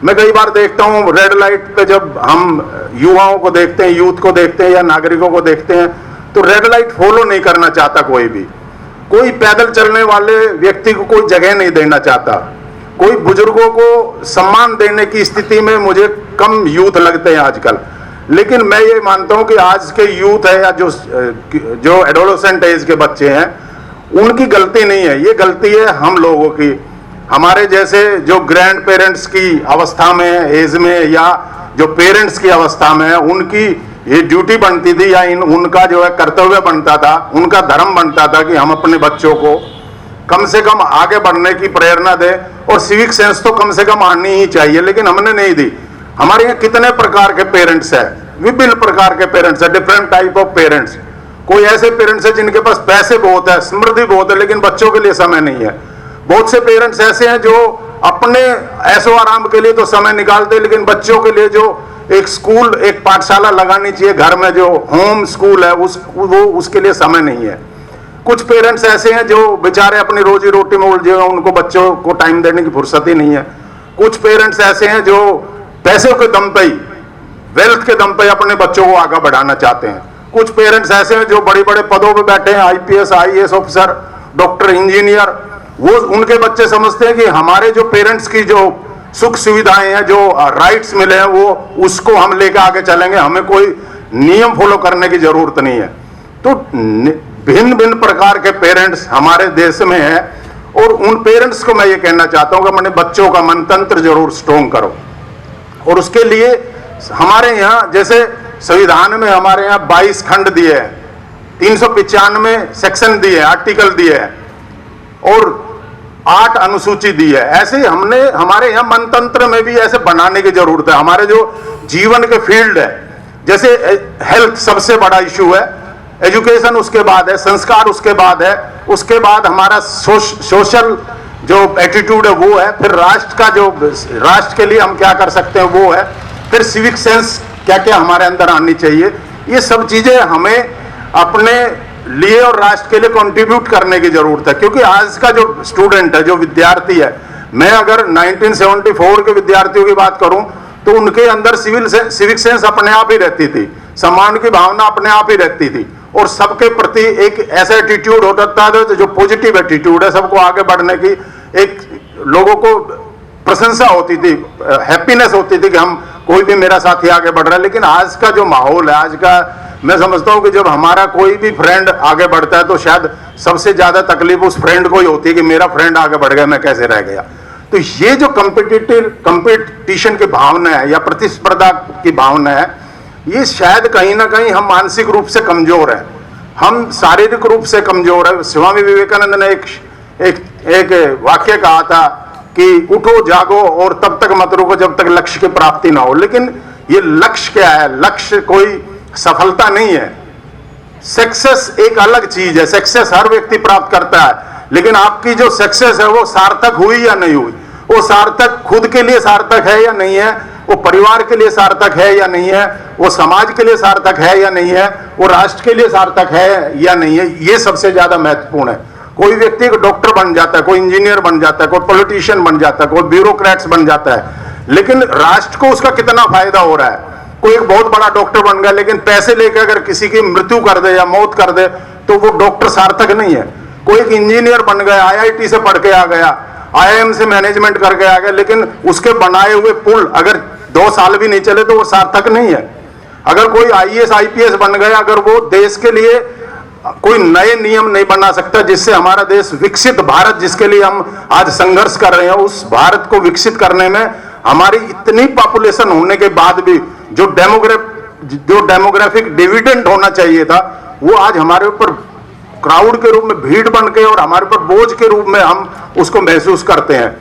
[SPEAKER 9] मैं कई बार देखता हूं रेड लाइट पे जब हम युवाओं को देखते हैं, यूथ को देखते हैं या नागरिकों को देखते हैं, तो रेड लाइट फॉलो नहीं करना चाहता कोई भी। कोई पैदल चलने वाले व्यक्ति को कोई जगह नहीं देना चाहता, कोई बुजुर्गों को सम्मान देने की स्थिति में मुझे कम यूथ लगते हैं आजकल। लेकिन मैं ये मानता हूं कि आज के यूथ है या जो एडोलेसेंट एज के बच्चे हैं, उनकी गलती नहीं है, ये गलती है हम लोगों की। हमारे जैसे जो ग्रैंड पेरेंट्स की अवस्था में, एज में, या जो पेरेंट्स की अवस्था में है, उनकी ये ड्यूटी बनती थी या उनका जो है कर्तव्य बनता था, उनका धर्म बनता था कि हम अपने बच्चों को कम से कम आगे बढ़ने की प्रेरणा दें, और सिविक सेंस तो कम से कम आनी ही चाहिए, लेकिन हमने नहीं दी। हमारे यहाँ कितने प्रकार के पेरेंट्स हैं, विभिन्न प्रकार के पेरेंट्स हैं, डिफरेंट टाइप ऑफ पेरेंट्स। कोई ऐसे पेरेंट्स हैं जिनके पास पैसे बहुत है, समृद्धि बहुत है, लेकिन बच्चों के लिए समय नहीं है। बहुत से पेरेंट्स ऐसे हैं जो अपने ऐशो आराम के लिए तो समय निकालते हैं, लेकिन बच्चों के लिए जो एक स्कूल, एक पाठशाला लगानी चाहिए घर में, जो होम स्कूल है, उसके लिए समय नहीं है। कुछ पेरेंट्स ऐसे हैं जो बेचारे अपनी रोजी रोटी में उलझे हुए, उनको बच्चों को टाइम देने की फुर्सत ही नहीं है। कुछ पेरेंट्स ऐसे हैं जो पैसे के दम पे ही, वेल्थ के दम पे अपने बच्चों को आगे बढ़ाना चाहते हैं। कुछ पेरेंट्स ऐसे हैं जो बड़े बड़े पदों पे बैठे हैं, IPS, IAS officer, doctor, engineer, वो उनके बच्चे समझते हैं कि हमारे जो पेरेंट्स की जो सुख सुविधाएं हैं, जो राइट्स मिले हैं, वो उसको हम लेकर आगे चलेंगे, हमें कोई नियम फॉलो करने की जरूरत नहीं है। तो भिन्न भिन्न प्रकार के पेरेंट्स हमारे देश में है, और उन पेरेंट्स को मैं ये कहना चाहता हूं कि अपने बच्चों का मनतंत्र जरूर स्ट्रोंग करो। और उसके लिए हमारे यहाँ जैसे संविधान में हमारे यहाँ 22 खंड दिए हैं, 395 सेक्शन दिए हैं, आर्टिकल दिए हैं, और 8 अनुसूची दी है। ऐसे ही हमने हमारे यहाँ मनतंत्र में भी ऐसे बनाने की जरूरत है। हमारे जो जीवन के फील्ड है, जैसे हेल्थ सबसे बड़ा इशू है, एजुकेशन उसके बाद है, संस्कार उसके बाद है, उसके बाद हमारा सोशल जो एटीट्यूड है वो है, फिर राष्ट्र का जो राष्ट्र के लिए हम क्या कर सकते हैं वो है, फिर सिविक सेंस क्या क्या हमारे अंदर आनी चाहिए। ये सब चीजें हमें अपने लिए और राष्ट्र के लिए कंट्रीब्यूट करने की जरूरत है। क्योंकि आज का जो स्टूडेंट है, जो विद्यार्थी है, मैं अगर 1974 के विद्यार्थियों की बात करूं तो उनके अंदर सिविक सेंस अपने आप ही रहती थी, सम्मान की भावना अपने आप ही रहती थी, और सबके प्रति एक ऐसा एटीट्यूड होता था जो पॉजिटिव एटीट्यूड है, सबको आगे बढ़ने की एक लोगों को प्रशंसा होती थी, हैप्पीनेस होती थी कि हम कोई भी मेरा साथी आगे बढ़ रहा है। लेकिन आज का जो माहौल है, आज का मैं समझता हूं कि जब हमारा कोई भी फ्रेंड आगे बढ़ता है तो शायद सबसे ज्यादा तकलीफ उस फ्रेंड को ही होती है कि मेरा फ्रेंड आगे बढ़ गया, मैं कैसे रह गया। तो ये जो कंपटीशन की भावना है या प्रतिस्पर्धा की भावना है, ये शायद कहीं ना कहीं हम मानसिक रूप से कमजोर हैं, हम शारीरिक रूप से कमजोर है। स्वामी विवेकानंद ने एक वाक्य कहा था कि उठो जागो और तब तक मत रुको जब तक लक्ष्य की प्राप्ति ना हो। लेकिन ये लक्ष्य क्या है? लक्ष्य कोई सफलता नहीं है। सक्सेस एक अलग चीज है, सक्सेस हर व्यक्ति प्राप्त करता है, लेकिन आपकी जो सक्सेस है वो सार्थक हुई या नहीं हुई, वो सार्थक खुद के लिए सार्थक है या नहीं है, वो परिवार के लिए सार्थक है या नहीं है, वो समाज के लिए सार्थक है या नहीं है, वो राष्ट्र के लिए सार्थक है या नहीं है, ये सबसे ज्यादा महत्वपूर्ण है। कोई व्यक्ति को डॉक्टर बन जाता है, कोई इंजीनियर बन जाता है, कोई पॉलिटिशियन बन जाता है, कोई ब्यूरोक्रेट्स बन जाता है, लेकिन राष्ट्र को उसका कितना फायदा हो रहा है? कोई एक बहुत बड़ा डॉक्टर बन गया, लेकिन पैसे लेकर अगर किसी की मृत्यु कर दे या मौत कर दे तो वो डॉक्टर सार्थक नहीं है। कोई एक इंजीनियर बन गया, IIT से पढ़ के आ गया, IIM से मैनेजमेंट करके आ गया, लेकिन उसके बनाए हुए पुल अगर 2 साल भी नहीं चले तो वो सार्थक नहीं है। अगर कोई IAS IPS बन गया, अगर वो देश के लिए कोई नए नियम नहीं बना सकता जिससे हमारा देश विकसित भारत, जिसके लिए हम आज संघर्ष कर रहे हैं, उस भारत को विकसित करने में हमारी इतनी पॉपुलेशन होने के बाद भी जो डेमोग्राफिक डिविडेंड होना चाहिए था, वो आज हमारे ऊपर क्राउड के रूप में, भीड़ बन के और हमारे ऊपर बोझ के रूप में हम उसको महसूस करते हैं।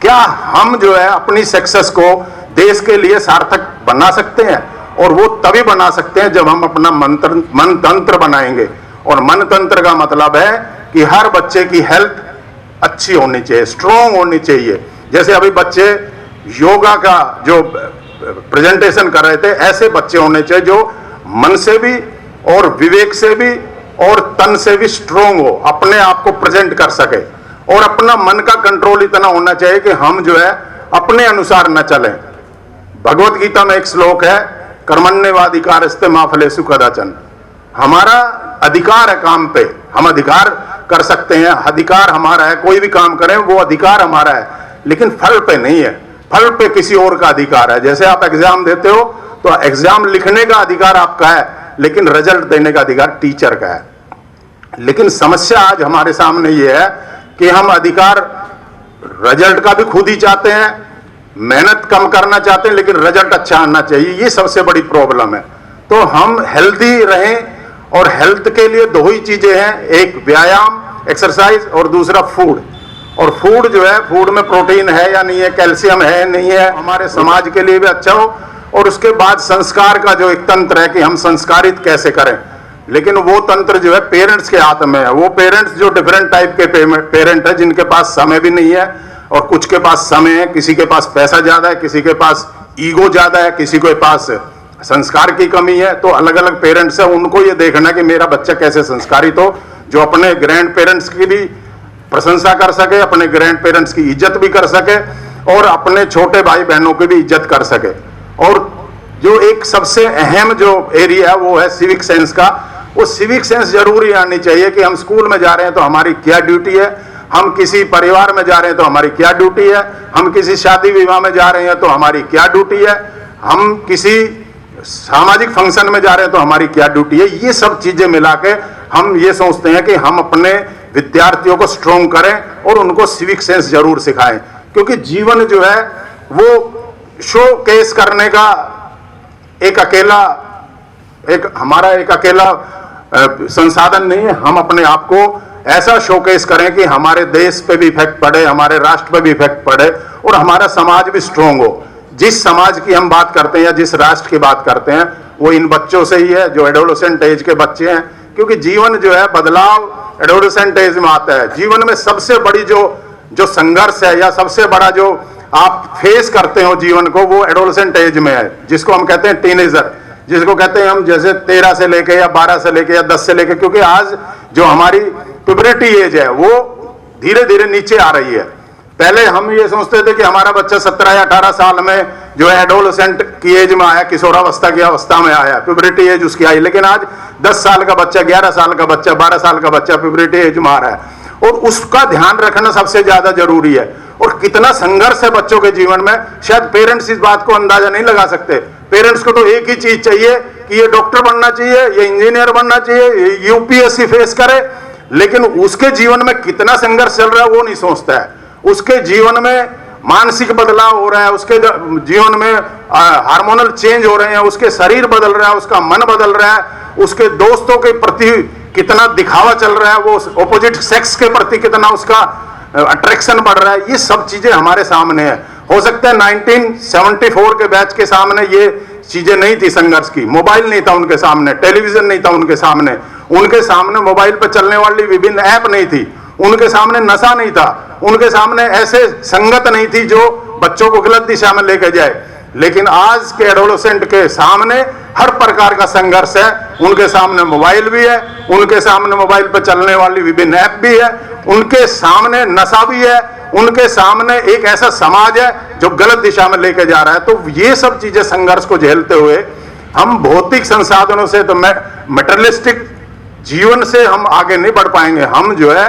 [SPEAKER 9] क्या हम जो है अपनी सक्सेस को देश के लिए सार्थक बना सकते हैं? और वो तभी बना सकते हैं जब हम अपना मन तंत्र बनाएंगे। और मन तंत्र का मतलब है कि हर बच्चे की हेल्थ अच्छी होनी चाहिए, स्ट्रॉन्ग होनी चाहिए। जैसे अभी बच्चे योगा का जो प्रेजेंटेशन कर रहे थे, ऐसे बच्चे होने चाहिए जो मन से भी और विवेक से भी और तन से भी स्ट्रॉन्ग हो, अपने आप को प्रेजेंट कर सके। और अपना मन का कंट्रोल इतना होना चाहिए कि हम जो है अपने अनुसार न चलें। भगवत गीता में एक श्लोक है, कर्मण्येवाधिकारस्ते मा फलेषु कदाचन। हमारा अधिकार है काम पे, हम अधिकार कर सकते हैं, अधिकार हमारा है, कोई भी काम करें वो अधिकार हमारा है, लेकिन फल पे नहीं है। फल पे किसी और का अधिकार है। जैसे आप एग्जाम देते हो तो एग्जाम लिखने का अधिकार आपका है, लेकिन रिजल्ट देने का अधिकार टीचर का है। लेकिन समस्या आज हमारे सामने ये है कि हम अधिकार रिजल्ट का भी खुद ही चाहते हैं, मेहनत कम करना चाहते हैं, लेकिन रिजल्ट अच्छा आना चाहिए। ये सबसे बड़ी प्रॉब्लम है। तो हम हेल्दी रहें, और हेल्थ के लिए दो ही चीजें हैं, एक व्यायाम एक्सरसाइज और दूसरा फूड। और फूड जो है, फूड में प्रोटीन है या नहीं है, कैल्शियम है नहीं है, हमारे समाज के लिए भी अच्छा हो। और उसके बाद संस्कार का जो एक तंत्र है कि हम संस्कारित कैसे करें, लेकिन वो तंत्र जो है पेरेंट्स के हाथ में है। वो पेरेंट्स जो डिफरेंट टाइप के पेरेंट है, जिनके पास समय भी नहीं है और कुछ के पास समय है, किसी के पास पैसा ज्यादा है, किसी के पास ईगो ज्यादा है, किसी के पास संस्कार की कमी है। तो अलग अलग पेरेंट्स है, उनको ये देखना कि मेरा बच्चा कैसे संस्कारित हो, जो अपने ग्रैंड पेरेंट्स की भी प्रशंसा कर सके, अपने ग्रैंड पेरेंट्स की इज्जत भी कर सके और अपने छोटे भाई बहनों की भी इज्जत कर सके। और जो एक सबसे अहम जो एरिया है वो है सिविक सेंस का। वो सिविक सेंस जरूरी आनी चाहिए कि हम स्कूल में जा रहे हैं तो हमारी क्या ड्यूटी है, हम किसी परिवार में जा रहे हैं तो हमारी क्या ड्यूटी है, हम किसी शादी विवाह में जा रहे हैं तो हमारी क्या ड्यूटी है, हम किसी सामाजिक फंक्शन में जा रहे हैं तो हमारी क्या ड्यूटी है। ये सब चीजें मिला के हम ये सोचते हैं कि हम अपने विद्यार्थियों को स्ट्रॉन्ग करें और उनको सिविक सेंस जरूर सिखाएं, क्योंकि जीवन जो है वो शो केस करने का हमारा एक अकेला संसाधन नहीं है। हम अपने आप को ऐसा शोकेस करें कि हमारे देश पे भी इफेक्ट पड़े, हमारे राष्ट्र पे भी इफेक्ट पड़े और हमारा समाज भी स्ट्रांग हो। जिस समाज की हम बात करते हैं या जिस राष्ट्र की बात करते हैं वो इन बच्चों से ही है जो एडोलेसेंट एज के बच्चे हैं, क्योंकि जीवन जो है बदलाव एडोलेसेंट एज में आता है। जीवन में सबसे बड़ी जो संघर्ष है या सबसे बड़ा जो आप फेस करते हो जीवन को, वो एडोलेसेंट एज में है, जिसको हम कहते हैं टीनेजर, जिसको कहते हैं हम जैसे 13 से लेके या 12 से लेके या 10 से लेके, क्योंकि आज जो हमारी प्यूबर्टी एज है वो धीरे धीरे नीचे आ रही है। पहले हम ये सोचते थे कि हमारा बच्चा 17 या 18 साल में जो है एडोलेसेंट की एज में आया, किशोरावस्था की अवस्था में आया, प्यूबर्टी एज उसकी आई, लेकिन आज 10 साल का बच्चा, 11 साल का बच्चा, 12 साल का बच्चा प्यूबर्टी एज में आ रहा है। और उसका ध्यान रखना सबसे ज्यादा जरूरी है। और कितना संघर्ष है बच्चों के जीवन में, शायद पेरेंट्स इस बात को अंदाजा नहीं लगा सकते। पेरेंट्स को तो एक ही चीज चाहिए कि ये डॉक्टर बनना चाहिए, ये इंजीनियर बनना चाहिए, ये यूपीएससी फेस करे, लेकिन उसके जीवन में कितना संघर्ष चल रहा है वो नहीं सोचता है। उसके जीवन में मानसिक बदलाव हो रहा है, उसके जीवन में हार्मोनल चेंज हो रहे हैं, उसके शरीर बदल रहा है, उसका मन बदल रहा है, उसके दोस्तों के प्रति कितना दिखावा चल रहा है, वो ऑपोजिट सेक्स के प्रति कितना उसका अट्रैक्शन बढ़ रहा है। ये सब चीजें हमारे सामने है। हो सकता है 1974 के बैच के सामने ये चीजें नहीं थी संघर्ष की, मोबाइल नहीं था उनके सामने, टेलीविजन नहीं था उनके सामने मोबाइल पर चलने वाली विभिन्न ऐप नहीं थी, उनके सामने नशा नहीं था, उनके सामने ऐसे संगत नहीं थी जो बच्चों को गलत दिशा में लेके जाए। लेकिन आज के एडोलेसेंट के सामने हर प्रकार का संघर्ष है। उनके सामने मोबाइल भी है, उनके सामने मोबाइल पर चलने वाली विभिन्न ऐप भी है, उनके सामने नशा भी है, उनके सामने एक ऐसा समाज है जो गलत दिशा में लेके जा रहा है। तो ये सब चीजें संघर्ष को झेलते हुए हम भौतिक संसाधनों से, तो मेटेरियलिस्टिक जीवन से हम आगे नहीं बढ़ पाएंगे। हम जो है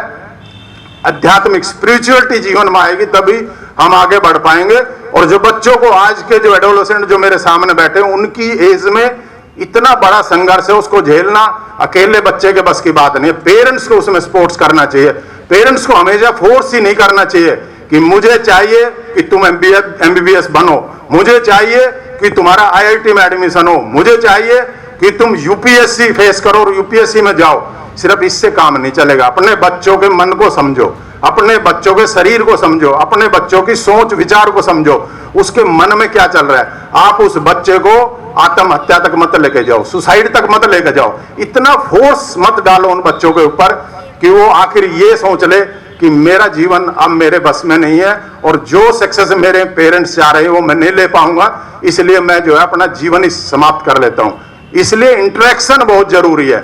[SPEAKER 9] आध्यात्मिक स्पिरिचुअलिटी जीवन में आएगी तभी हम आगे बढ़ पाएंगे। और जो बच्चों को आज के जो एडोलेसेंट जो मेरे सामने बैठे हैं उनकी एज में इतना बड़ा संघर्ष है, उसको झेलना अकेले बच्चे के बस की बात नहीं है। पेरेंट्स को उसमें सपोर्ट्स करना चाहिए। पेरेंट्स को हमेशा फोर्स ही नहीं करना चाहिए कि मुझे चाहिए कि तुम MBBS बनो, मुझे चाहिए कि तुम्हारा IIT में एडमिशन हो, मुझे चाहिए कि तुम UPSC फेस करो और UPSC में जाओ। सिर्फ इससे काम नहीं चलेगा। अपने बच्चों के मन को समझो, अपने बच्चों के शरीर को समझो, अपने बच्चों की सोच विचार को समझो, उसके मन में क्या चल रहा है। आप उस बच्चे को आत्महत्या तक मत लेके जाओ, सुसाइड तक मत लेके जाओ, इतना फोर्स मत डालो उन बच्चों के ऊपर कि वो आखिर ये सोच ले कि मेरा जीवन अब मेरे बस में नहीं है और जो सक्सेस मेरे पेरेंट्स चाह रहे हैं वो मैं नहीं ले पाऊंगा, इसलिए मैं जो है अपना जीवन ही समाप्त कर लेता हूं। इसलिए इंटरेक्शन बहुत जरूरी है।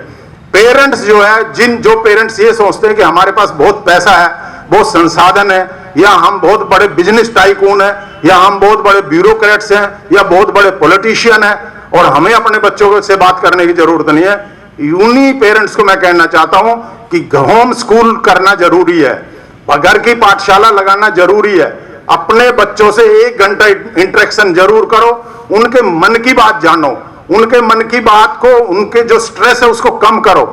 [SPEAKER 9] पेरेंट्स जो है, जो पेरेंट्स ये सोचते हैं कि हमारे पास बहुत पैसा है, बहुत संसाधन है, या हम बहुत बड़े बिजनेस टाइकून हैं, या हम बहुत बड़े ब्यूरोक्रेट्स हैं, या बहुत बड़े पॉलिटिशियन हैं, और हमें अपने बच्चों से बात करने की जरूरत नहीं है। उन्हीं पेरेंट्स को मैं कहना चाहता हूं कि होम स्कूल करना जरूरी है, घर की पाठशाला लगाना जरूरी है। अपने बच्चों से 1 घंटा इंटरेक्शन जरूर करो, उनके मन की बात जानो, उनके मन की बात को, उनके जो स्ट्रेस है उसको कम करो,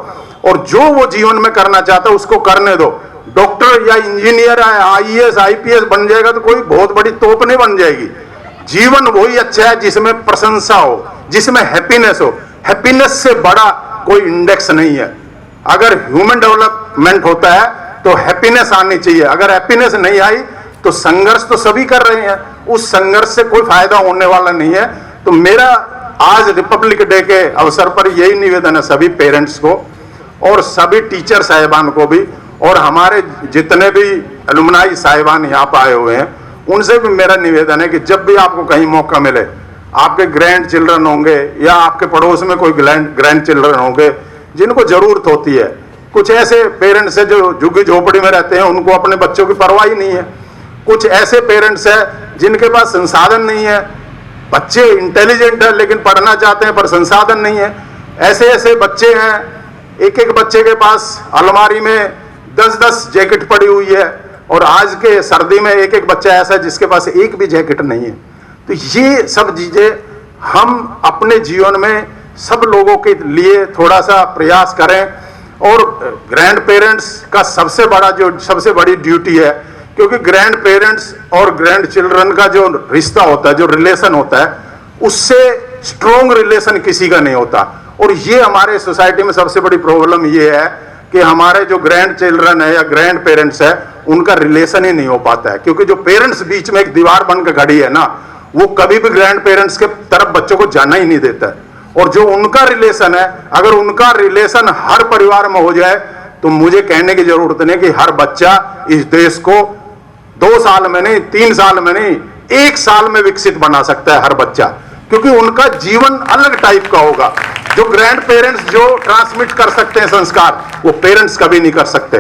[SPEAKER 9] और जो वो जीवन में करना चाहता है उसको करने दो। डॉक्टर या इंजीनियर है, IAS IPS बन जाएगा तो कोई बहुत बड़ी तोप नहीं बन जाएगी। जीवन वही अच्छा है जिसमें प्रशंसा हो, जिसमें हैप्पीनेस हो। हैप्पीनेस से बड़ा कोई इंडेक्स नहीं है। अगर ह्यूमन डेवलपमेंट होता है तो हैप्पीनेस आनी चाहिए। अगर हैप्पीनेस नहीं आई तो संघर्ष तो सभी कर रहे हैं, उस संघर्ष से कोई फायदा होने वाला नहीं है। तो मेरा आज रिपब्लिक डे के अवसर पर यही निवेदन है सभी पेरेंट्स को और सभी टीचर साहिबान को भी, और हमारे जितने भी एलुमनाई साहिबान यहाँ पर आए हुए हैं उनसे भी मेरा निवेदन है कि जब भी आपको कहीं मौका मिले, आपके ग्रैंड चिल्ड्रन होंगे या आपके पड़ोस में कोई ग्रैंड चिल्ड्रन होंगे जिनको जरूरत होती है, कुछ ऐसे पेरेंट्स हैं जो झुग्गी झोपड़ी में रहते हैं, उनको अपने बच्चों की परवाह ही नहीं है। कुछ ऐसे पेरेंट्स हैं जिनके पास संसाधन नहीं है, बच्चे इंटेलिजेंट है लेकिन पढ़ना चाहते हैं पर संसाधन नहीं है। ऐसे ऐसे बच्चे हैं, एक एक बच्चे के पास अलमारी में 10-10 जैकेट पड़ी हुई है, और आज के सर्दी में एक एक बच्चा ऐसा है जिसके पास एक भी जैकेट नहीं है। तो ये सब चीजें हम अपने जीवन में सब लोगों के लिए थोड़ा सा प्रयास करें, और ग्रैंड पेरेंट्स का सबसे बड़ी ड्यूटी है, क्योंकि ग्रैंड पेरेंट्स और ग्रैंड चिल्ड्रन का जो रिश्ता होता है, जो रिलेशन होता है, उससे स्ट्रॉन्ग रिलेशन किसी का नहीं होता। और ये हमारे सोसाइटी में सबसे बड़ी प्रॉब्लम ये है कि हमारे जो ग्रैंड चिल्ड्रन है या ग्रैंड पेरेंट्स है उनका रिलेशन ही नहीं हो पाता है, क्योंकि जो पेरेंट्स बीच में एक दीवार बनकर खड़ी है ना, वो कभी भी ग्रैंड पेरेंट्स के तरफ बच्चों को जाना ही नहीं देता है। और जो उनका रिलेशन है, अगर उनका रिलेशन हर परिवार में हो जाए तो मुझे कहने की जरूरत नहीं कि हर बच्चा इस देश को 2 साल में नहीं, 3 साल में नहीं, 1 साल में विकसित बना सकता है हर बच्चा, क्योंकि उनका जीवन अलग टाइप का होगा। जो ग्रैंड पेरेंट्स जो ट्रांसमिट कर सकते हैं संस्कार, वो पेरेंट्स कभी नहीं कर सकते।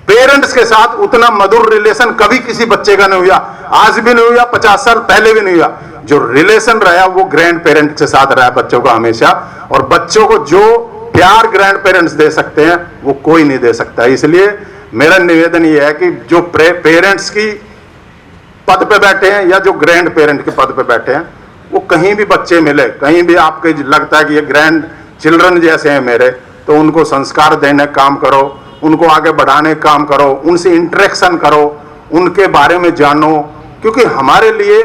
[SPEAKER 9] पेरेंट्स के साथ उतना मधुर रिलेशन कभी किसी बच्चे का नहीं हुआ, आज भी नहीं हुआ, 50 साल पहले भी नहीं हुआ। जो रिलेशन रहा वो ग्रैंड पेरेंट्स के साथ रहा बच्चों का हमेशा, और बच्चों को जो प्यार ग्रैंड पेरेंट्स दे सकते हैं वो कोई नहीं दे सकता। इसलिए मेरा निवेदन ये है कि जो पेरेंट्स की पद पे बैठे हैं या जो ग्रैंड पेरेंट के पद पे बैठे हैं, वो कहीं भी बच्चे मिले, कहीं भी आपके लगता है कि ये ग्रैंड चिल्ड्रन जैसे हैं मेरे, तो उनको संस्कार देने का काम करो, उनको आगे बढ़ाने का काम करो, उनसे इंटरेक्शन करो, उनके बारे में जानो, क्योंकि हमारे लिए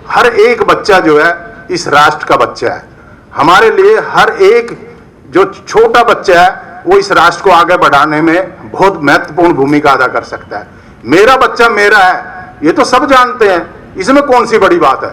[SPEAKER 9] हर एक बच्चा जो है इस राष्ट्र का बच्चा है। हमारे लिए हर एक जो छोटा बच्चा है वो इस राष्ट्र को आगे बढ़ाने में बहुत महत्वपूर्ण भूमिका अदा कर सकता है। मेरा बच्चा मेरा है, ये तो सब जानते हैं, इसमें कौन सी बड़ी बात है।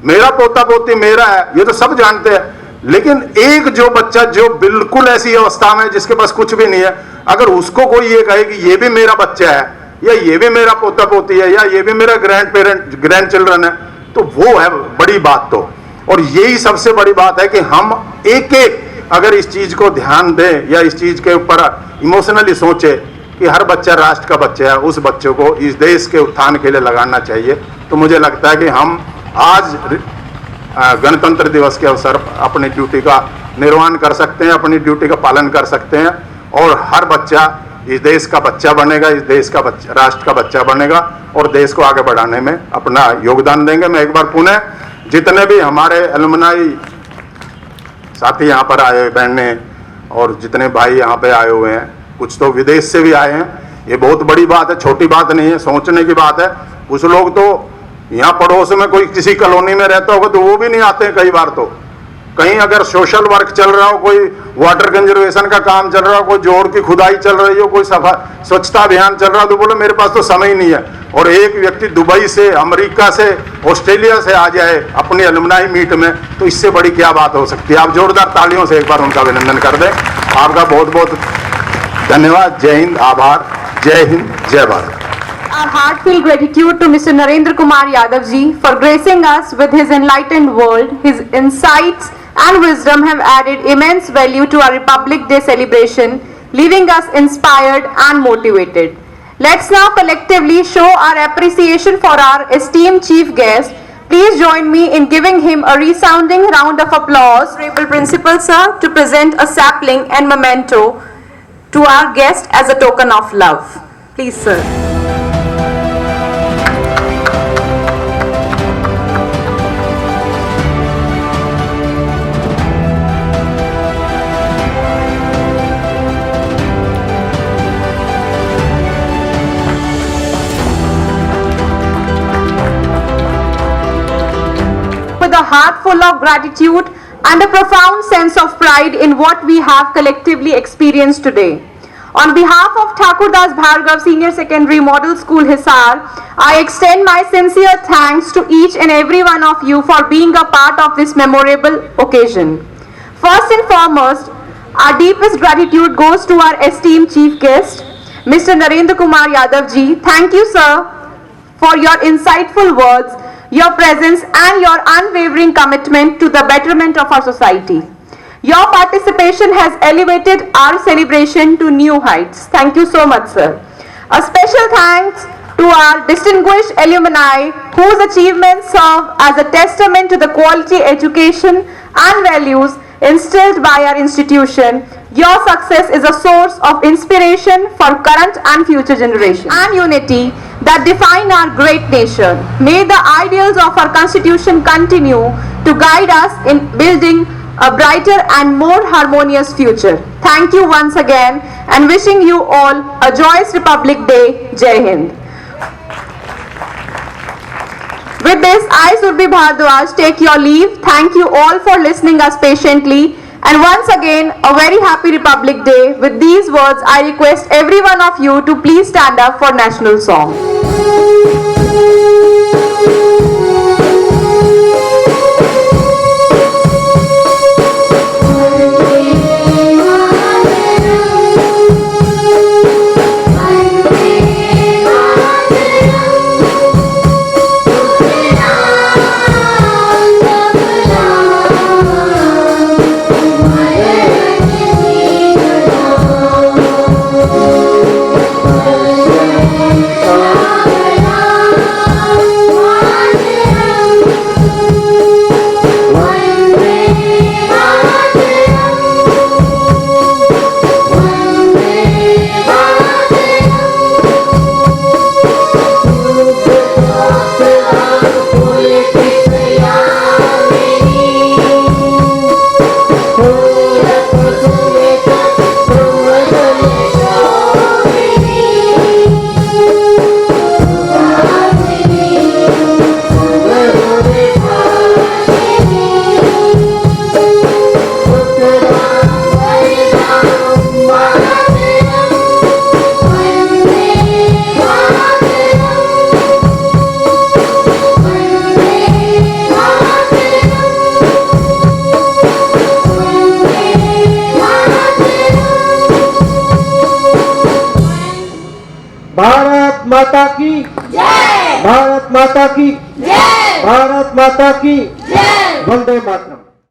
[SPEAKER 9] मेरा पोता पोती मेरा है, ये तो सब जानते हैं। लेकिन एक जो बच्चा जो बिल्कुल ऐसी अवस्था में जिसके पास कुछ भी नहीं है, अगर उसको कोई ये कहे कि ये भी मेरा बच्चा है, या ये भी मेरा पोता पोती है, या ये भी मेरा ग्रैंड चिल्ड्रन है, तो वो है बड़ी बात। तो और यही सबसे बड़ी बात है कि हम एक एक अगर इस चीज को ध्यान दें या इस चीज के ऊपर इमोशनली सोचे कि हर बच्चा राष्ट्र का बच्चा है, उस बच्चों को इस देश के उत्थान के लिए लगाना चाहिए, तो मुझे लगता है कि हम आज गणतंत्र दिवस के अवसर पर अपनी ड्यूटी का निर्वहन कर सकते हैं, अपनी ड्यूटी का पालन कर सकते हैं, और हर बच्चा इस देश का बच्चा बनेगा, इस देश का बच्चा राष्ट्र का बच्चा बनेगा और देश को आगे बढ़ाने में अपना योगदान देंगे। मैं एक बार पुनः जितने भी हमारे एलुमनाई साथी यहाँ पर आए हुए बहने और जितने भाई यहाँ पे आए हुए हैं, कुछ तो विदेश से भी आए हैं, ये बहुत बड़ी बात है, छोटी बात नहीं है, सोचने की बात है। कुछ लोग तो यहाँ पड़ोस में कोई किसी कॉलोनी में रहता होगा तो वो भी नहीं आते हैं कई बार। तो कहीं अगर सोशल वर्क चल रहा हो, कोई वाटर कंजर्वेशन का काम चल रहा हो, कोई जोड़ की खुदाई चल रही हो, कोई स्वच्छता अभियान चल रहा हो, तो बोलो मेरे पास तो समय ही नहीं है। और एक व्यक्ति दुबई से, अमेरिका से, ऑस्ट्रेलिया से आ जाए अपनी एलुमनाई मीट में, तो इससे बड़ी क्या बात हो सकती है। आप जोरदार तालियों से एक बार उनका अभिनंदन कर दें। आपका बहुत बहुत धन्यवाद। जय हिंद, आभार। जय हिंद, जय Bharat.
[SPEAKER 4] Our heartfelt gratitude to Mr. Narendra Kumar Yadav ji for gracing us with his enlightened world. His insights and wisdom have added immense value to our Republic Day celebration, leaving us inspired and motivated. Let's now collectively show our appreciation for our esteemed chief guest. Please join me in giving him a resounding round of applause. Honorable Principal Sir, to present a sapling and memento to our guest as a token of love. Please, sir. With a heart full of gratitude and a profound sense of pride in what we have collectively experienced today. On behalf of Thakurdas Bhargav Senior Secondary Model School, Hisar, I extend my sincere thanks to each and every one of you for being a part of this memorable occasion. First and foremost, our deepest gratitude goes to our esteemed chief guest, Mr. Narendra Kumar Yadav ji. Thank you, sir, for your insightful words, your presence and your unwavering commitment to the betterment of our society. Your participation has elevated our celebration to new heights. Thank you so much, sir. A special thanks to our distinguished alumni whose achievements serve as a testament to the quality education and values instilled by our institution. Your success is a source of inspiration for current and future generations and unity that define our great nation. May the ideals of our Constitution continue to guide us in building a brighter and more harmonious future. Thank you once again and wishing you all a joyous Republic Day. Jai Hind. With this, I, Surbhi Bhardwaj, take your leave. Thank you all for listening us patiently. And once again, a very happy Republic Day. With these words, I request every one of you to please stand up for national song.
[SPEAKER 2] Bharat माता की जय। भारत माता की जय। भारत माता की जय। वंदे मातरम।